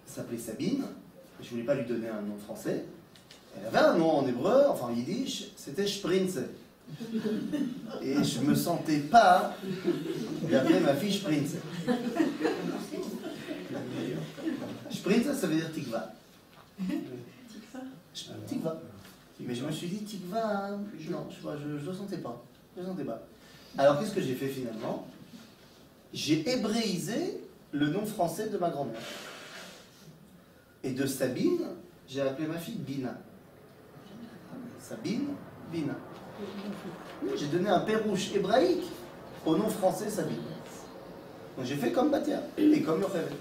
s'appelait Sabine. Je voulais pas lui donner un nom français. Elle avait un nom en hébreu, enfin en yiddish, c'était Sprinze. Et je me sentais pas d'appeler ma fille Sprinze. Sprinze, ça veut dire Tikva. Tikva. Mais je me suis dit, Tikva, non, je ne le sentais pas. Je le sentais pas. Alors qu'est-ce que j'ai fait finalement? J'ai hébréisé le nom français de ma grand-mère. Et de Sabine, j'ai appelé ma fille Bina. Sabine, Bina. Oui, j'ai donné un pérouche hébraïque au nom français Sabine. Donc j'ai fait comme Batia et comme Yochevet.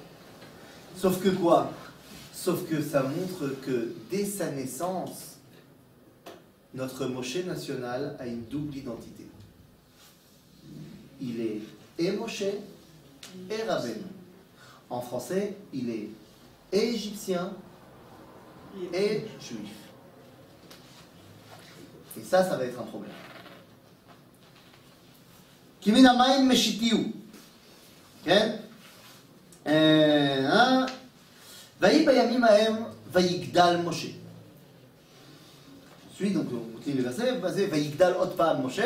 Sauf que quoi? Sauf que ça montre que dès sa naissance, notre Moshe national a une double identité. Il est et Moshe et Rabbeinu. En français, il est et égyptien et juif. Et ça va être un problème. Kiminamaim Meshitiu. Vaï bayamim ahem vaïgdal Moshe. Ensuite, donc, on continue le verset, vaïgdal otpam Moshe.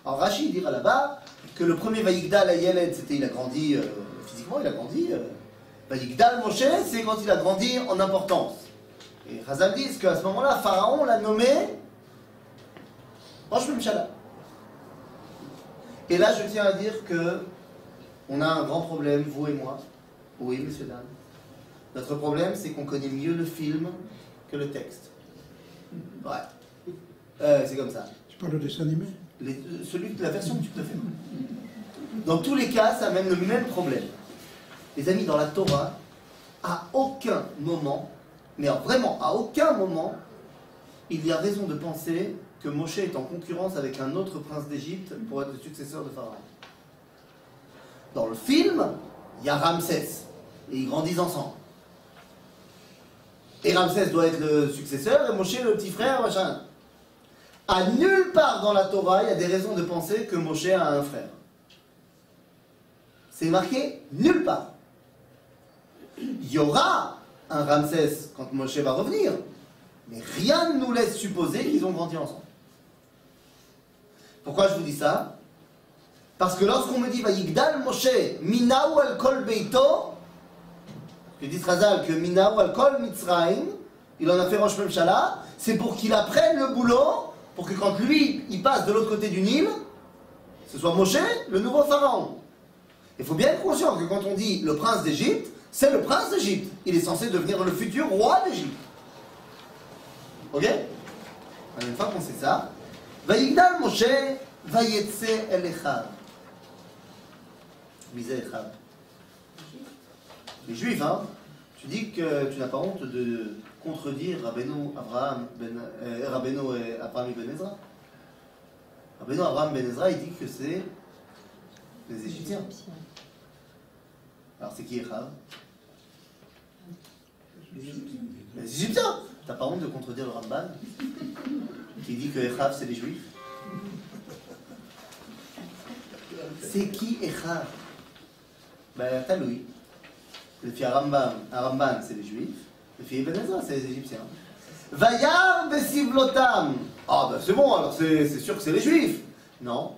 Alors Rashi dira là-bas que le premier vaïgdal à Yeled, c'était il a grandi physiquement, il a grandi. Vaïgdal Moshe, c'est quand il a grandi en importance. Et Chazal disent qu'à ce moment-là, Pharaon l'a nommé Rosh Mimshala. Et là, je tiens à dire que on a un grand problème, vous et moi. Oui, messieurs, dames. Notre problème, c'est qu'on connaît mieux le film que le texte. Ouais. C'est comme ça. Tu parles de dessin animé? la version que tu préfères. Dans tous les cas, ça amène le même problème. Les amis, dans la Torah, à aucun moment, mais vraiment à aucun moment, il y a raison de penser que Moshe est en concurrence avec un autre prince d'Égypte pour être le successeur de Pharaon. Dans le film, il y a Ramsès, et ils grandissent ensemble. Et Ramsès doit être le successeur, et Moshe le petit frère, machin. À nulle part dans la Torah, il y a des raisons de penser que Moshe a un frère. C'est marqué nulle part. Il y aura un Ramsès quand Moshe va revenir, mais rien ne nous laisse supposer qu'ils ont grandi ensemble. Pourquoi je vous dis ça? Parce que lorsqu'on me dit Vayigdal Moshe Minaou al Kol Beito, que dit Razal que Minaou al Kol Mitzraim, il en a fait Rosh Memshala, c'est pour qu'il apprenne le boulot, pour que quand lui il passe de l'autre côté du Nil, ce soit Moshe, le nouveau pharaon. Il faut bien être conscient que quand on dit le prince d'Égypte, c'est le prince d'Égypte. Il est censé devenir le futur roi d'Égypte. Ok? Une fois qu'on sait ça, Vayigdal Moshe Vayetse El Echav. Misé Echav. Les Juifs, hein? Tu dis que tu n'as pas honte de contredire Rabbeinu Abraham Ben Ezra. Rabbeinu Abraham Ben Ezra, il dit que c'est les Égyptiens. Alors c'est qui Echav? Les Égyptiens. T'as pas honte de contredire le Ramban qui dit que Echav c'est les Juifs? C'est qui Echav? Ben t'as Louis. Le fils Aramban c'est les Juifs. Le fils Ben Ezra c'est les Égyptiens. Vayar besivlotam. Ah ben c'est bon alors c'est sûr que c'est les Juifs. Non.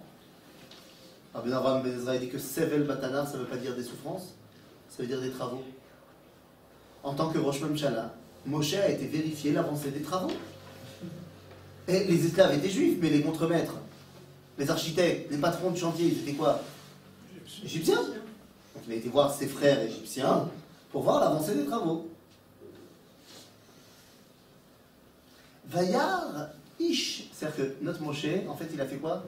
Ben Abraham Ben Ezra il dit que Sevel Batanar ça veut pas dire des souffrances, ça veut dire des travaux. En tant que Rosh Memshala, Moshe a été vérifier l'avancée des travaux. Et les esclaves étaient juifs, mais les contremaîtres, les architectes, les patrons de chantier, ils étaient quoi? Égyptiens. Donc il a été voir ses frères égyptiens pour voir l'avancée des travaux. Vayar Ish, c'est-à-dire que notre Moshe, en fait, il a fait quoi?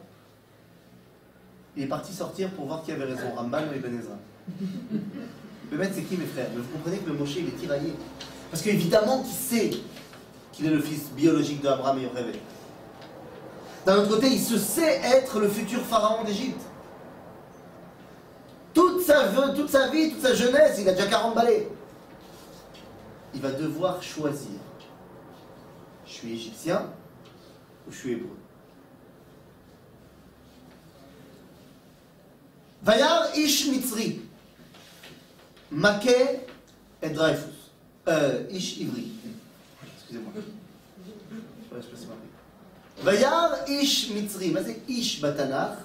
Il est parti sortir pour voir qui avait raison, Ramban ou Ibn Ezra. Le maître, c'est qui, mes frères? Mais vous comprenez que le Moshe, il est tiraillé. Parce qu'évidemment qu'il sait qu'il est le fils biologique d'Abraham et Yocheved. D'un autre côté, il se sait être le futur pharaon d'Égypte. Toute sa vie, toute sa jeunesse, il a déjà 40 balais. Il va devoir choisir. Je suis égyptien ou je suis hébreu? Vayar Ish Mitzri. Maké et Dreyfus. Ish Ivri. Excusez-moi. Je sais pas si c'est Vayar Ish Mitzri. Mais c'est Ish Batanach.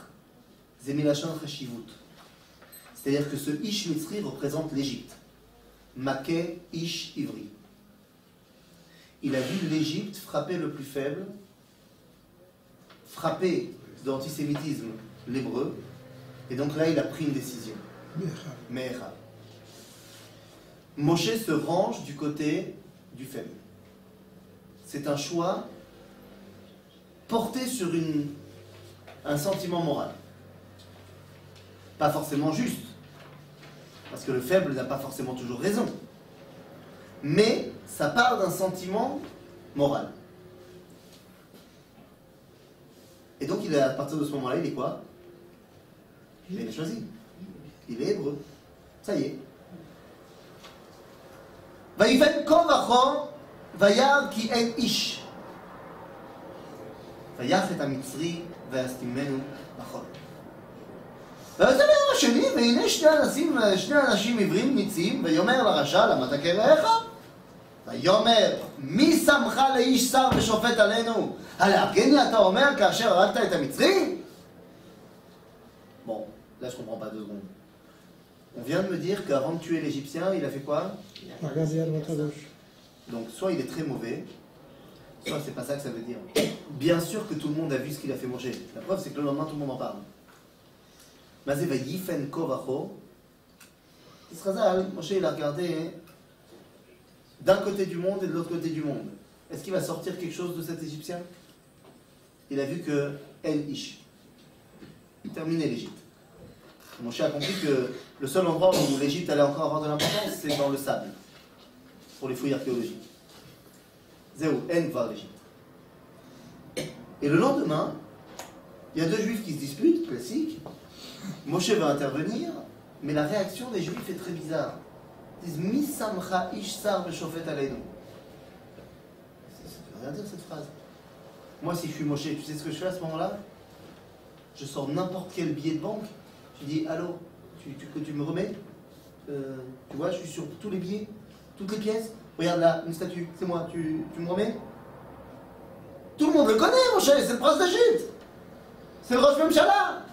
C'est Milachon Chashivut. C'est-à-dire que ce Ish Mitzri représente l'Égypte. Maké Ish Ivri. Il a vu l'Égypte frapper le plus faible, frapper d'antisémitisme l'hébreu, et donc là il a pris une décision. Me'echav. Moshe se range du côté du faible. C'est un choix porté sur un sentiment moral. Pas forcément juste, parce que le faible n'a pas forcément toujours raison. Mais ça part d'un sentiment moral. Et donc à partir de ce moment-là, il est quoi? Il est choisi. Il est hébreu. Ça y est. Vaïven kovachon, vayar ki en ish. Vayach et המצרי ויסתימנו בחול. וזה ביום השני, והנה שני אנשים עברים ניצים, ויאמר לרשע, למה תכה רעך? ויאמר, מי שמך לאיש שר ושופט עלינו? הלהרגני אתה אומר כאשר הרגת את המצרי? Bon, là je comprends pas 2 secondes. On vient de me dire qu'avant de tuer l'Égyptien, il a fait quoi? Regardez à droite à gauche. Donc soit il est très mauvais, soit c'est pas ça que ça veut dire. Bien sûr que tout le monde a vu ce qu'il a fait manger. La preuve c'est que le lendemain tout le monde en parle. Mazé va yifen kovacho. Israël, Moshe il a regardé d'un côté du monde et de l'autre côté du monde. Est-ce qu'il va sortir quelque chose de cet Égyptien? Il a vu que El Ish. terminé l'Égypte. Moshe a compris que le seul endroit où l'Égypte allait encore avoir de l'importance, c'est dans le sable, pour les fouilles archéologiques. Zéou, en voir l'Égypte. Et le lendemain, il y a deux juifs qui se disputent, classique. Moshe va intervenir, mais la réaction des juifs est très bizarre. Ils disent Mi samcha ish sar b'shofet aleinu. Ça veut rien dire cette phrase. Moi, si je suis Moshe, tu sais ce que je fais à ce moment-là? Je sors n'importe quel billet de banque. Je dis allô, tu me remets? Tu vois, je suis sur tous les billets, toutes les pièces. Regarde là, une statue, c'est moi, tu me remets? Tout le monde le connaît, Moshe, c'est le prince d'Égypte. C'est le Rosh Memshala.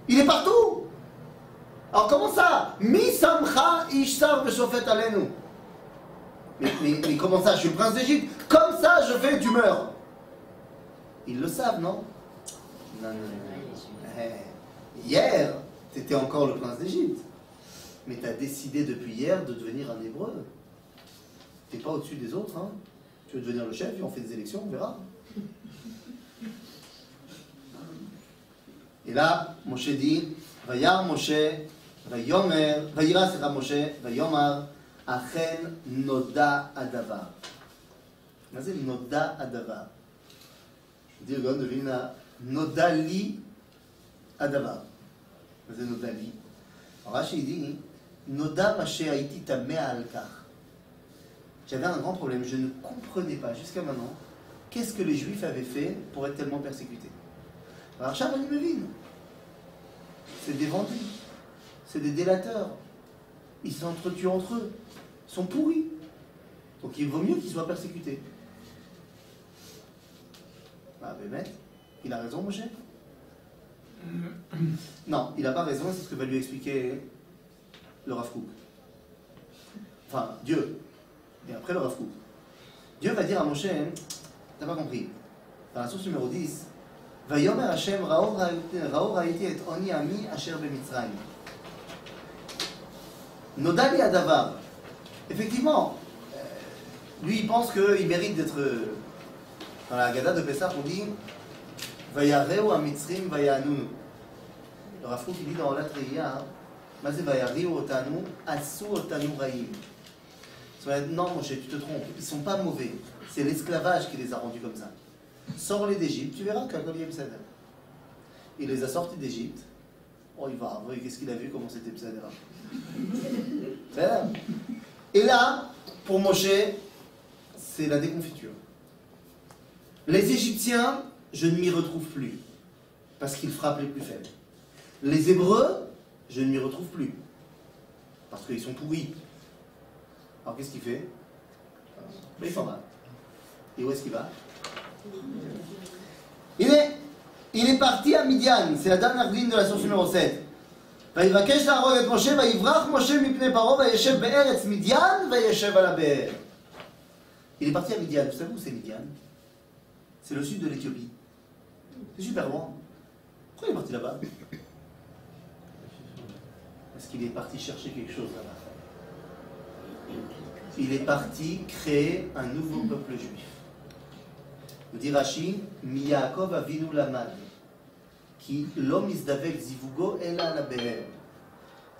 Il est partout. Alors comment ça? Mi samcha ish sar b'shofet aleinu. Mais comment ça? Je suis le prince d'Égypte. Comme ça, je fais, tu meurs. Ils le savent, non? Non. Hier, tu étais encore le prince d'Égypte. Mais tu as décidé depuis hier de devenir un hébreu. Tu n'es pas au-dessus des autres. Hein. Tu veux devenir le chef, on fait des élections, on verra. Et là, Moshe dit, Vayar Moshe, Vayomer, Vayira sera Moshe, Vayomar, Achen Noda Adavar. Qu'est-ce que c'est Noda Adavar? Je veux dire, le devine Noda Li Adavar. Qu'est-ce que c'est Noda Li? Alors Rashi dit, Noda Mashe Haïti Tamea Alkar. J'avais un grand problème, je ne comprenais pas jusqu'à maintenant qu'est-ce que les Juifs avaient fait pour être tellement persécutés. Alors Charles Levin, c'est des vendus, c'est des délateurs, ils s'entretuent entre eux, ils sont pourris. Donc il vaut mieux qu'ils soient persécutés. Ah, Bémet, il a raison, Moshe? Non, il n'a pas raison, c'est ce que va lui expliquer le Rav Kook. Enfin, Dieu. Et après le Rav Kook. Dieu va dire à Moshe, t'as pas compris. Dans la source numéro 10, Vayomer Hashem Raor Raïti et Oni Ami Asher Bemitzrayim. Nodali Adavar. Effectivement, lui il pense qu'il mérite d'être. Dans la Haggadah de Pessah, on dit Vayareu Amitzrim Vayanunu. Le Rav Kook il dit dans la Triya, Mazé Vayareu Otanu Asu Otanu Raïm. Non, Moshe, tu te trompes, ils ne sont pas mauvais. C'est l'esclavage qui les a rendus comme ça. Sors-les d'Égypte, tu verras qu'à Goliath Psader. Il les a sortis d'Égypte. Oh, il va avouer, qu'est-ce qu'il a vu, comment c'était Psader. Et là, pour Moshe, c'est la déconfiture. Les Égyptiens, je ne m'y retrouve plus, parce qu'ils frappent les plus faibles. Les Hébreux, je ne m'y retrouve plus, parce qu'ils sont pourris. Alors qu'est-ce qu'il fait? Il s'en va. Et où est-ce qu'il va? Il est parti à Midian, c'est la dernière ligne de la source numéro 7. ויבקש להרוג את משה, ויברח משה מפני פרעה, וישב בארץ מדיין, וישב על הבאר. Il est parti à Midian. Vous savez où c'est Midian? C'est le sud de l'Éthiopie. C'est super loin. Pourquoi il est parti là-bas? Parce qu'il est parti chercher quelque chose là-bas. Il est parti créer un nouveau peuple juif. Nous dit Rashi, Mi Yaakov Avinu Lamad, qui l'homme isdavek zivugo ela la be'er.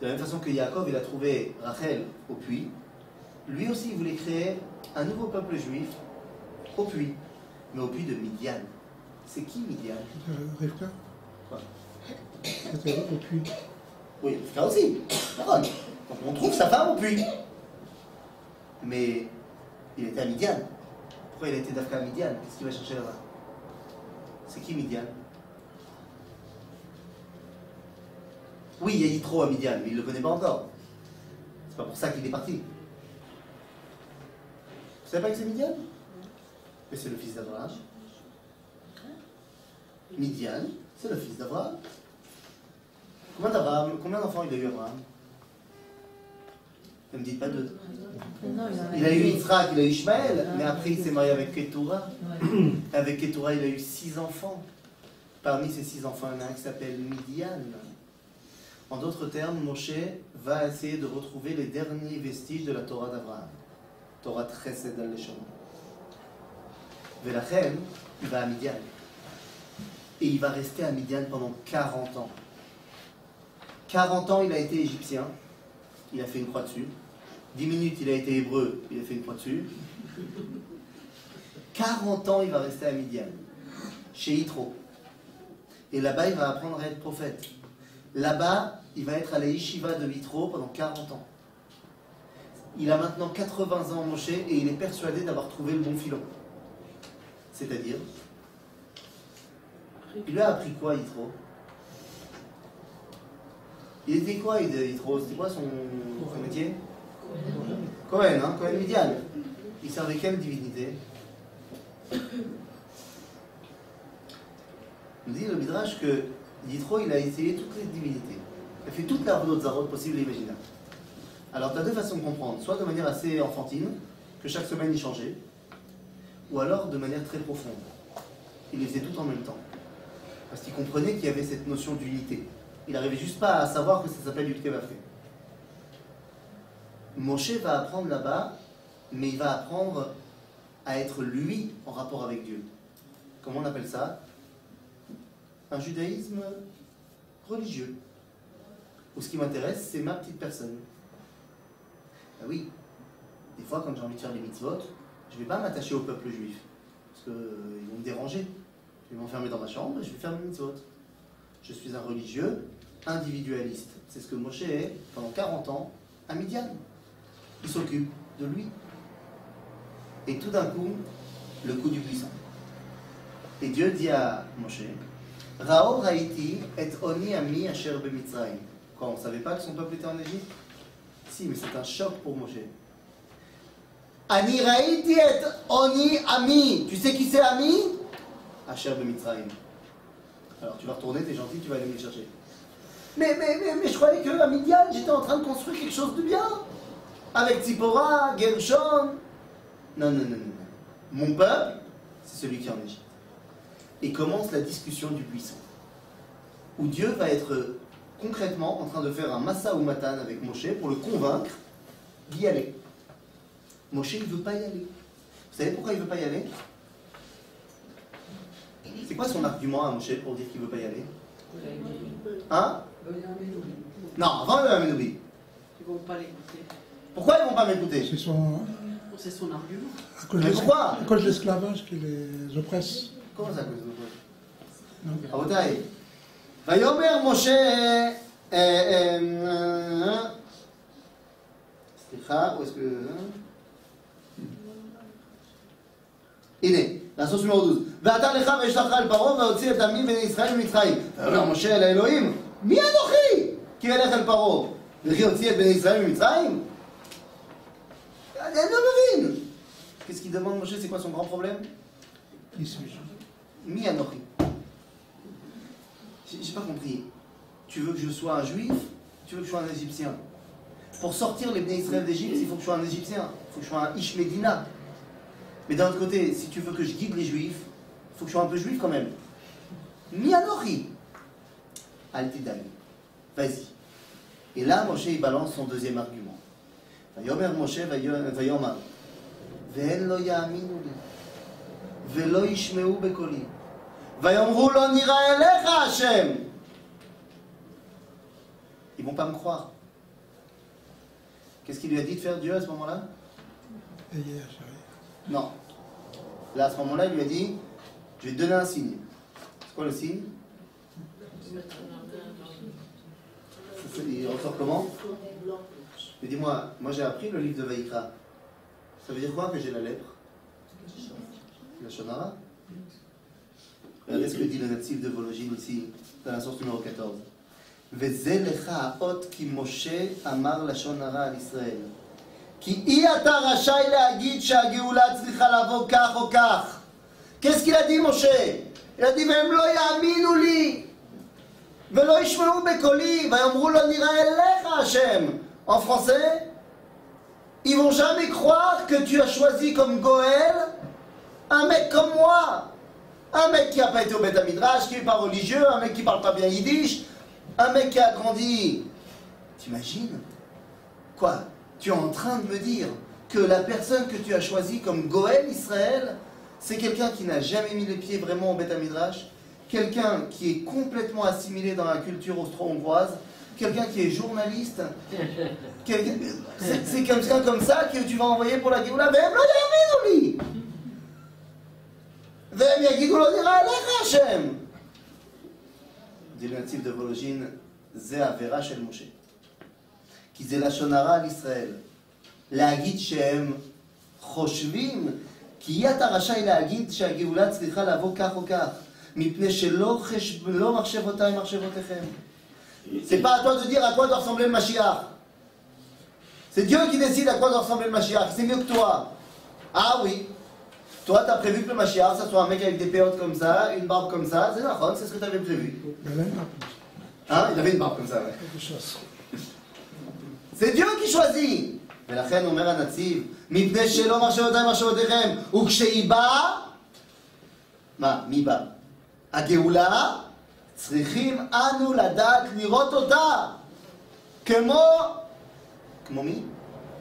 De la même façon que Yaakov il a trouvé Rachel au puits, lui aussi il voulait créer un nouveau peuple juif au puits, mais au puits de Midian. C'est qui Midian? Rivka. Quoi? C'était au puits. Oui, Rivka aussi. Donc on trouve sa femme au puits. Mais il était à Midian. Pourquoi il a été d'Afka à Midian? Qu'est-ce qu'il va chercher là-bas? C'est qui Midian? Oui, il y a Yitro à Midian, mais il ne le connaît pas encore. C'est pas pour ça qu'il est parti. Vous savez pas que c'est Midian? Mais c'est le fils d'Abraham. Midian, c'est le fils d'Abraham. Combien d'enfants il a eu Abraham? Ne me dites pas deux. Il a eu Yitzhak, il a eu Ishmaël, mais après il s'est marié avec Ketura. Avec Ketura, il a eu 6 enfants. Parmi ces 6 enfants, il y en a un qui s'appelle Midian. En d'autres termes, Moshe va essayer de retrouver les derniers vestiges de la Torah d'Abraham. Torah Chesed al-Leshon. Velachem, il va à Midian. Et il va rester à Midian pendant 40 ans. 40 ans, il a été égyptien. Il a fait une croix dessus. 10 minutes, il a été hébreu. Il a fait une croix dessus. 40 ans, il va rester à Midian, chez Yitro. Et là-bas, il va apprendre à être prophète. Là-bas, il va être à la yeshiva de Yitro pendant 40 ans. Il a maintenant 80 ans, Moshe, et il est persuadé d'avoir trouvé le bon filon. C'est-à-dire, il lui a appris quoi, Yitro? Il était quoi, Yitro? C'était quoi son métier? Cohen, hein? Cohen Midian. Il servait quelle divinité? On dit le Midrash que Yitro, il a essayé toutes les divinités. Il a fait toute la route Zarot possible et imaginable. Alors, tu as deux façons de comprendre. Soit de manière assez enfantine, que chaque semaine il changeait, ou alors de manière très profonde. Il les faisait tout en même temps. Parce qu'il comprenait qu'il y avait cette notion d'unité. Il n'arrivait juste pas à savoir que ça s'appelle Yud Kei Vav Kei. Moshe va apprendre là-bas, mais il va apprendre à être lui en rapport avec Dieu. Comment on appelle ça? Un judaïsme religieux. Où ce qui m'intéresse, c'est ma petite personne. Ah oui, des fois quand j'ai envie de faire les mitzvot, je ne vais pas m'attacher au peuple juif. Parce qu'ils vont me déranger. Je vais m'enfermer dans ma chambre et je vais faire mes mitzvot. Je suis un religieux individualiste. C'est ce que Moshe est pendant 40 ans à Midian. Il s'occupe de lui. Et tout d'un coup, le coup du buisson. Et Dieu dit à Moshe, Rao Raiti et Oni Ami Asher Bemitzrayim. Quoi, on ne savait pas que son peuple était en Égypte? Si, mais c'est un choc pour Moshe. Ani Raiti et Oni Ami. Tu sais qui c'est Ami? Asher Bemitzrayim. Alors tu vas retourner, t'es gentil, tu vas aller me les chercher. Mais je croyais qu'à Midian, j'étais en train de construire quelque chose de bien. Avec Tzipora, Gershon. Non. Mon peuple, c'est celui qui est en Égypte. Et commence la discussion du buisson. Où Dieu va être concrètement en train de faire un massa ou matan avec Moshe pour le convaincre d'y aller. Moshe, il ne veut pas y aller. Vous savez pourquoi il ne veut pas y aller? C'est quoi son argument à Moshe pour dire qu'il ne veut pas y aller? Hein? Non, avant le Amenoubi. Ils ne vont pas l'écouter. Pourquoi ils ne vont pas m'écouter? C'est son argument. Mais pourquoi? À cause de l'esclavage qui les oppresse. Comment ça, à cause de vous? Rabotai. Vayomer Moshe. Slicha, où est-ce que. הנה, לעשות numéro 12. ואתה לך וישלחך אל פרעה והוציא את עמי בני ישראל ממצרים. ויאמר משה אל האלוהים, מי אנוכי? כי אלך אל פרעה. וכי הוציא את בני ישראל ממצרים? אני לא מבין. Qu'est-ce qu'il demande Moshe? C'est quoi son grand problème? Qui suis-je? Mi Anochi. J'ai pas compris. Tu veux que je sois un juif? Tu veux que je sois un égyptien? Pour sortir les Bnei Israël d'Égypte, il faut que je sois un égyptien. Il faut que je sois un Ish Medina. Mais d'un autre côté, si tu veux que je guide les juifs, il faut que je sois un peu juif quand même. Mi Anochi. Altidai. Vas-y. Et là, Moshe, il balance son deuxième argument. Vayomer Moshe vayomar. Ve'en lo ya'aminu li. Ve'lo yishmeu bekoli. Vayomru lo nira elecha Hashem. Ils vont pas me croire. Qu'est-ce qu'il lui a dit de faire Dieu à ce moment-là? Non. Là, à ce moment-là, il lui a dit, je vais te donner un signe. C'est quoi le signe? Il ressort comment? Mais dis-moi, moi j'ai appris le livre de Vaïkra. Ça veut dire quoi que j'ai la lèpre? La Shonara? Regardez ce que dit le natif de Vologine ici, dans la source numéro 14. וזה לך האות כי משה אמר לשון הרע על ישראל. כי אי אתה רשאי להגיד שהגאולה צריכה לבוא כך או כך. Qu'est-ce qu'il a dit משה? Il a dit והם לא יאמינו לי ולא ישמעו בקולי ויאמרו לו נראה אליך השם. En français, ils vont jamais croire que tu as choisi comme Goël un mec comme moi. Un mec qui n'a pas été au Beth Midrash, qui n'est pas religieux, un mec qui ne parle pas bien yiddish, un mec qui a grandi. T'imagines? Quoi? Tu es en train de me dire que la personne que tu as choisie comme Goël Israël, c'est quelqu'un qui n'a jamais mis les pieds vraiment au Beth Midrash, quelqu'un qui est complètement assimilé dans la culture austro-hongroise, quelqu'un qui est journaliste, c'est quelqu'un comme ça que tu vas envoyer pour la Géoula, והם לא יאמינו לי. והם יגידו לו, נראה עליך השם. dit le natif de Vologine, זה עבירה של משה. כי זה לשון הרע על ישראל. להגיד שהם חושבים, כי אתה רשאי להגיד שהגאולה צריכה לבוא כך או כך, מפני שלא מחשבותיי מחשבותיכם. C'est pas à toi de dire à quoi doit ressembler le Mashiach. C'est Dieu qui décide à quoi doit ressembler le Mashiach. C'est mieux que toi. Ah oui. Toi, tu as prévu que le Mashiach, ça soit un mec avec des péotes comme ça, une barbe comme ça. C'est d'accord, c'est ce que tu avais prévu. Hein? Il avait une barbe comme ça, ouais. C'est Dieu qui choisit. ולכן אומר הנציב, מפני שלא מחשבותיי מחשבותיכם, וכשהיא באה, מה? מי בא? הגאולה, צריכים אנו לדעת לראות אותה, כמו מי?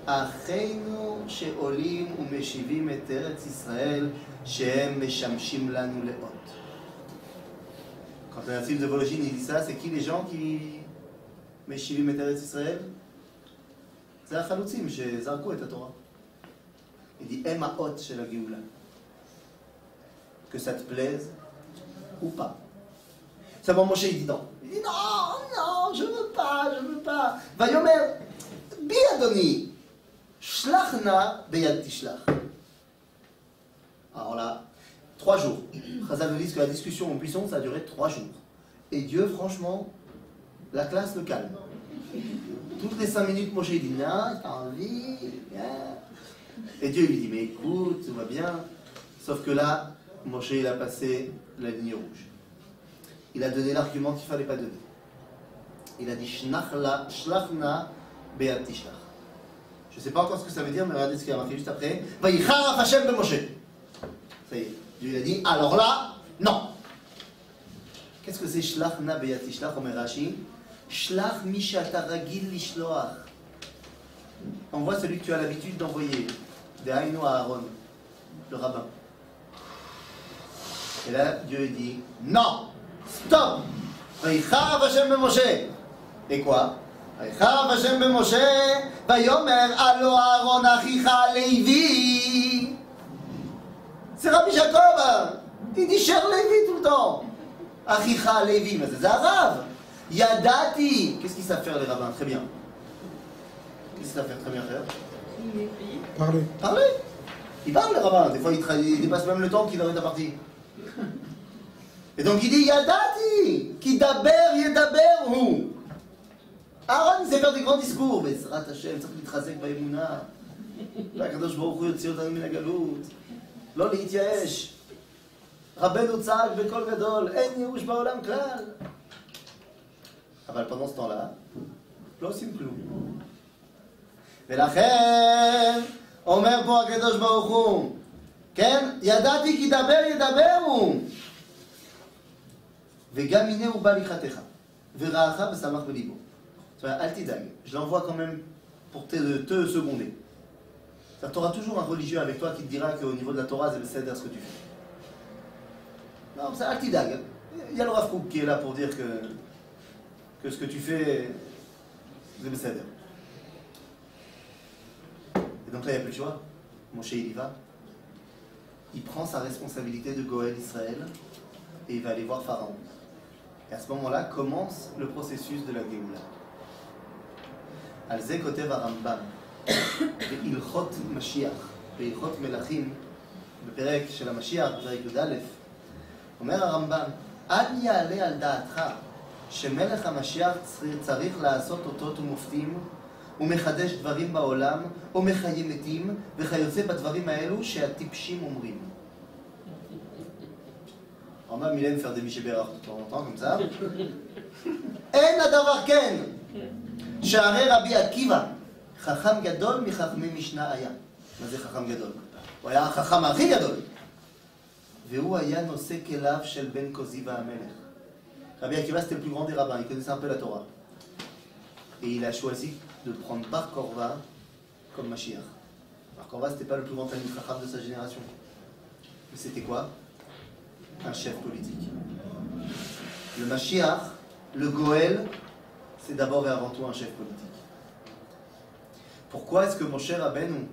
אחינו שעולים ומשיבים את ארץ ישראל, שהם משמשים לנו לאות. Quand le natif de Vologine il dit ça, c'est qui les gens qui משיבים את ארץ ישראל? זה החלוצים שזרקו את התורה. Il dit, הם האות של הגאולה. Que ça te plaise ou pas. Seulement Moshe il dit non. Il dit non, je veux pas. ויאמר, בי אדוני, שלח נא ביד תשלח. Alors là, 3 jours. Chazal nous dit que la discussion en buisson, ça a duré 3 jours. Et Dieu, franchement, la classe le calme. Toutes les 5 minutes, Moshe dit non, t'as envie, bien. Et Dieu lui dit mais écoute, tout va bien. Sauf que là, Moshe il a passé la ligne rouge. Il a donné l'argument qu'il ne fallait pas donner. Il a dit shlachna be'ad tishlach. Je ne sais pas encore ce que ça veut dire, mais regardez ce qu'il a marqué juste après. Vayicharaf Hashem be Moshe. Ça y est, Dieu il a dit alors là, non. Qu'est-ce que c'est shlachna be'ad tishlach, Omer Rashi? Shlach mi she'ata ragil lishloach. Envoie celui que tu as l'habitude d'envoyer. Dehainu Aaron, le rabbin. Et là, Dieu dit non. Stop! ויחרב השם במשה. Et quoi? ויחרב השם במשה, ויאמר הלא אהרון אחיך לוי. C'est Rabbi Jacob. Il dit cher Lévi tout le temps. אחיך לוי, mais c'est arabe. Yadati. Qu'est-ce qu'ils savent faire les rabbins? Très bien. Qu'est-ce qu'ils savent faire très bien faire? Parler. Ils parlent les rabbins. Des fois ils dépassent même le temps qu'ils arrêtent la partie. Et donc il dit Yadati, qui daber yedaber hu. Aaron il sait faire des grands discours, mais Srat Hashem, צריך להתחזק באמונה. והקדוש ברוך הוא יוציא אותנו מן הגלות. לא להתייאש. רבנו צעק בקול גדול, אין ייאוש בעולם כלל. אבל pendant ce temps-là, לא עושים כלום. ולכן, אומר פה הקדוש ברוך הוא, כן? ידעתי כי דבר ידברו. וגם הנה הוא בא לקראתך, ורעך ושמח בליבו. אל תדאג, je l'envoie quand même pour te seconder. Tu auras toujours un religieux avec toi qui te dira qu'au niveau de la Torah, c'est besséder ce que tu fais. Non, c'est al t'idag. Il y a le Rav Kook qui est là pour dire que ce que tu fais, c'est besséder. Et donc là, il n'y a plus de choix. Moshe, il y va. Il prend sa responsabilité de Goël Israël et il va aller voir Pharaon. Et à ce moment-là commence le processus de la Géoula. על זה כותב הרמב"ם, בהלכות משיח, בהלכות מלכים, בפרק של המשיח, בפרק י"א, אומר הרמב"ם, אל יעלה על דעתך שמלך המשיח צריך לעשות אותות ומופתים ומחדש דברים בעולם או מחיה מתים וכיוצא בדברים האלו שהטיפשים אומרים. הרמב"ם il aime faire des michés bérard de temps en temps comme ça. אין הדבר כן. שהרי רבי עקיבא, חכם גדול מחכמי משנה היה. מה זה חכם גדול? הוא היה החכם הכי גדול. והוא היה נושא כליו של בן כוזיבא המלך. Rabbi Akiva c'était le plus grand des rabbins, il connaissait un peu la Torah. Et il a choisi de prendre Bar Korva comme Mashiach. Bar Korva c'était pas le plus grand Talmid Chacham de sa génération. Mais c'était quoi? Un chef politique. Le Mashiach, le Goël, c'est d'abord et avant tout un chef politique. Pourquoi est-ce que Moshe Rabbeinu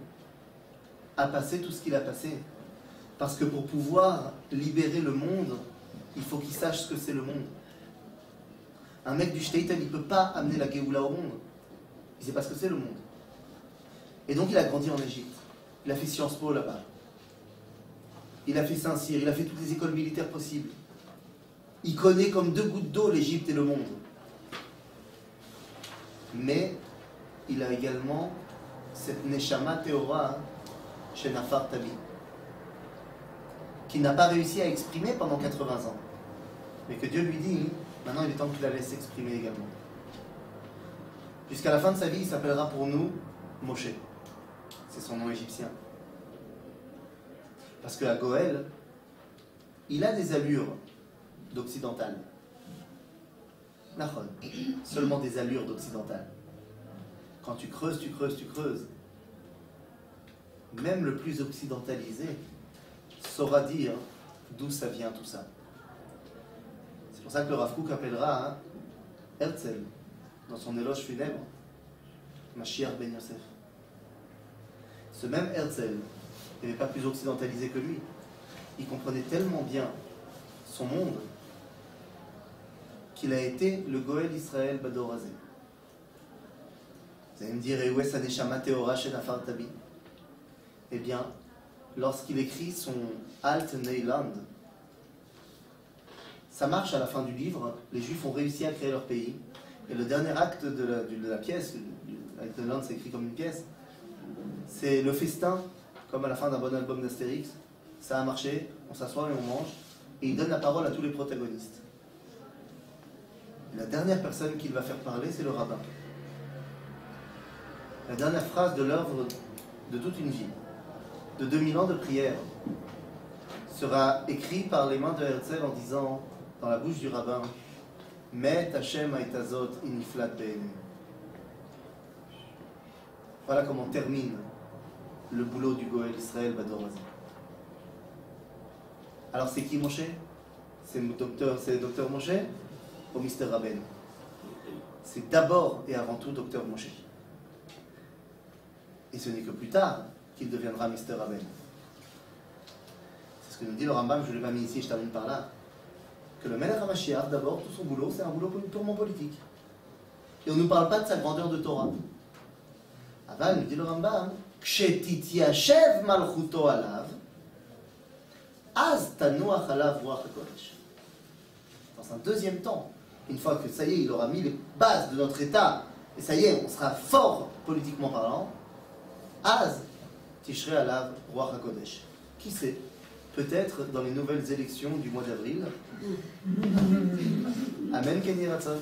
a passé tout ce qu'il a passé? Parce que pour pouvoir libérer le monde, il faut qu'il sache ce que c'est le monde. Un mec du Shteitel, il ne peut pas amener la Géoula au monde. Il ne sait pas ce que c'est le monde. Et donc il a grandi en Égypte. Il a fait Sciences Po là-bas. Il a fait Saint-Cyr, il a fait toutes les écoles militaires possibles. Il connaît comme deux gouttes d'eau l'Égypte et le monde. Mais il a également cette Neshama Teora chez Nafar Tabi, qu'il n'a pas réussi à exprimer pendant 80 ans. Mais que Dieu lui dit, maintenant il est temps qu'il la laisse s'exprimer également. Jusqu'à la fin de sa vie, il s'appellera pour nous Moshe. C'est son nom égyptien. Parce qu'à Goël, il a des allures d'occidental. Nachon. Seulement des allures d'occidental. Quand tu creuses, tu creuses, tu creuses. Même le plus occidentalisé saura dire d'où ça vient tout ça. C'est pour ça que le Rav Kook appellera Herzl, dans son éloge funèbre, Mashiach ben Yosef. Ce même Herzl n'était pas plus occidentalisé que lui. Il comprenait tellement bien son monde qu'il a été le Goël Israël Badorazé. Vous allez me dire, et où est sa Neshama Teora chez Nafar Tabi? Eh bien, lorsqu'il écrit son Alt Neiland, ça marche à la fin du livre, les Juifs ont réussi à créer leur pays, et le dernier acte de la pièce, Alt Neiland c'est écrit comme une pièce, c'est le festin, comme à la fin d'un bon album d'Astérix. Ça a marché, on s'assoit et on mange, et il donne la parole à tous les protagonistes. Et la dernière personne qu'il va faire parler, c'est le rabbin. La dernière phrase de l'œuvre de toute une vie, de 2000 ans de prière, sera écrite par les mains de Herzl en disant, dans la bouche du rabbin, Met Hashem Aitazot Iniflat Be'ene. Voilà comment termine le boulot du Goël Israël Badorazé. Alors c'est qui Moshe? C'est le docteur Moshe ou Mr. Rabbeinu? C'est d'abord et avant tout docteur Moshe. Et ce n'est que plus tard qu'il deviendra Mr. Rabbeinu. C'est ce que nous dit le Rambam, je ne l'ai pas mis ici, je termine par là. Que le Melech HaMashiach, d'abord, tout son boulot, c'est un boulot purement politique. Et on ne nous parle pas de sa grandeur de Torah. Aval, nous dit le Rambam, Kshetitiyashev malchuto alav, az tanuach alav ruach hakodesh. Dans un deuxième temps, une fois que ça y est, il aura mis les bases de notre État, et ça y est, on sera fort politiquement parlant, az tishrei alav ruach hakodesh. Qui sait? Peut-être dans les nouvelles élections du mois d'avril. Amen, Kenny Ratson.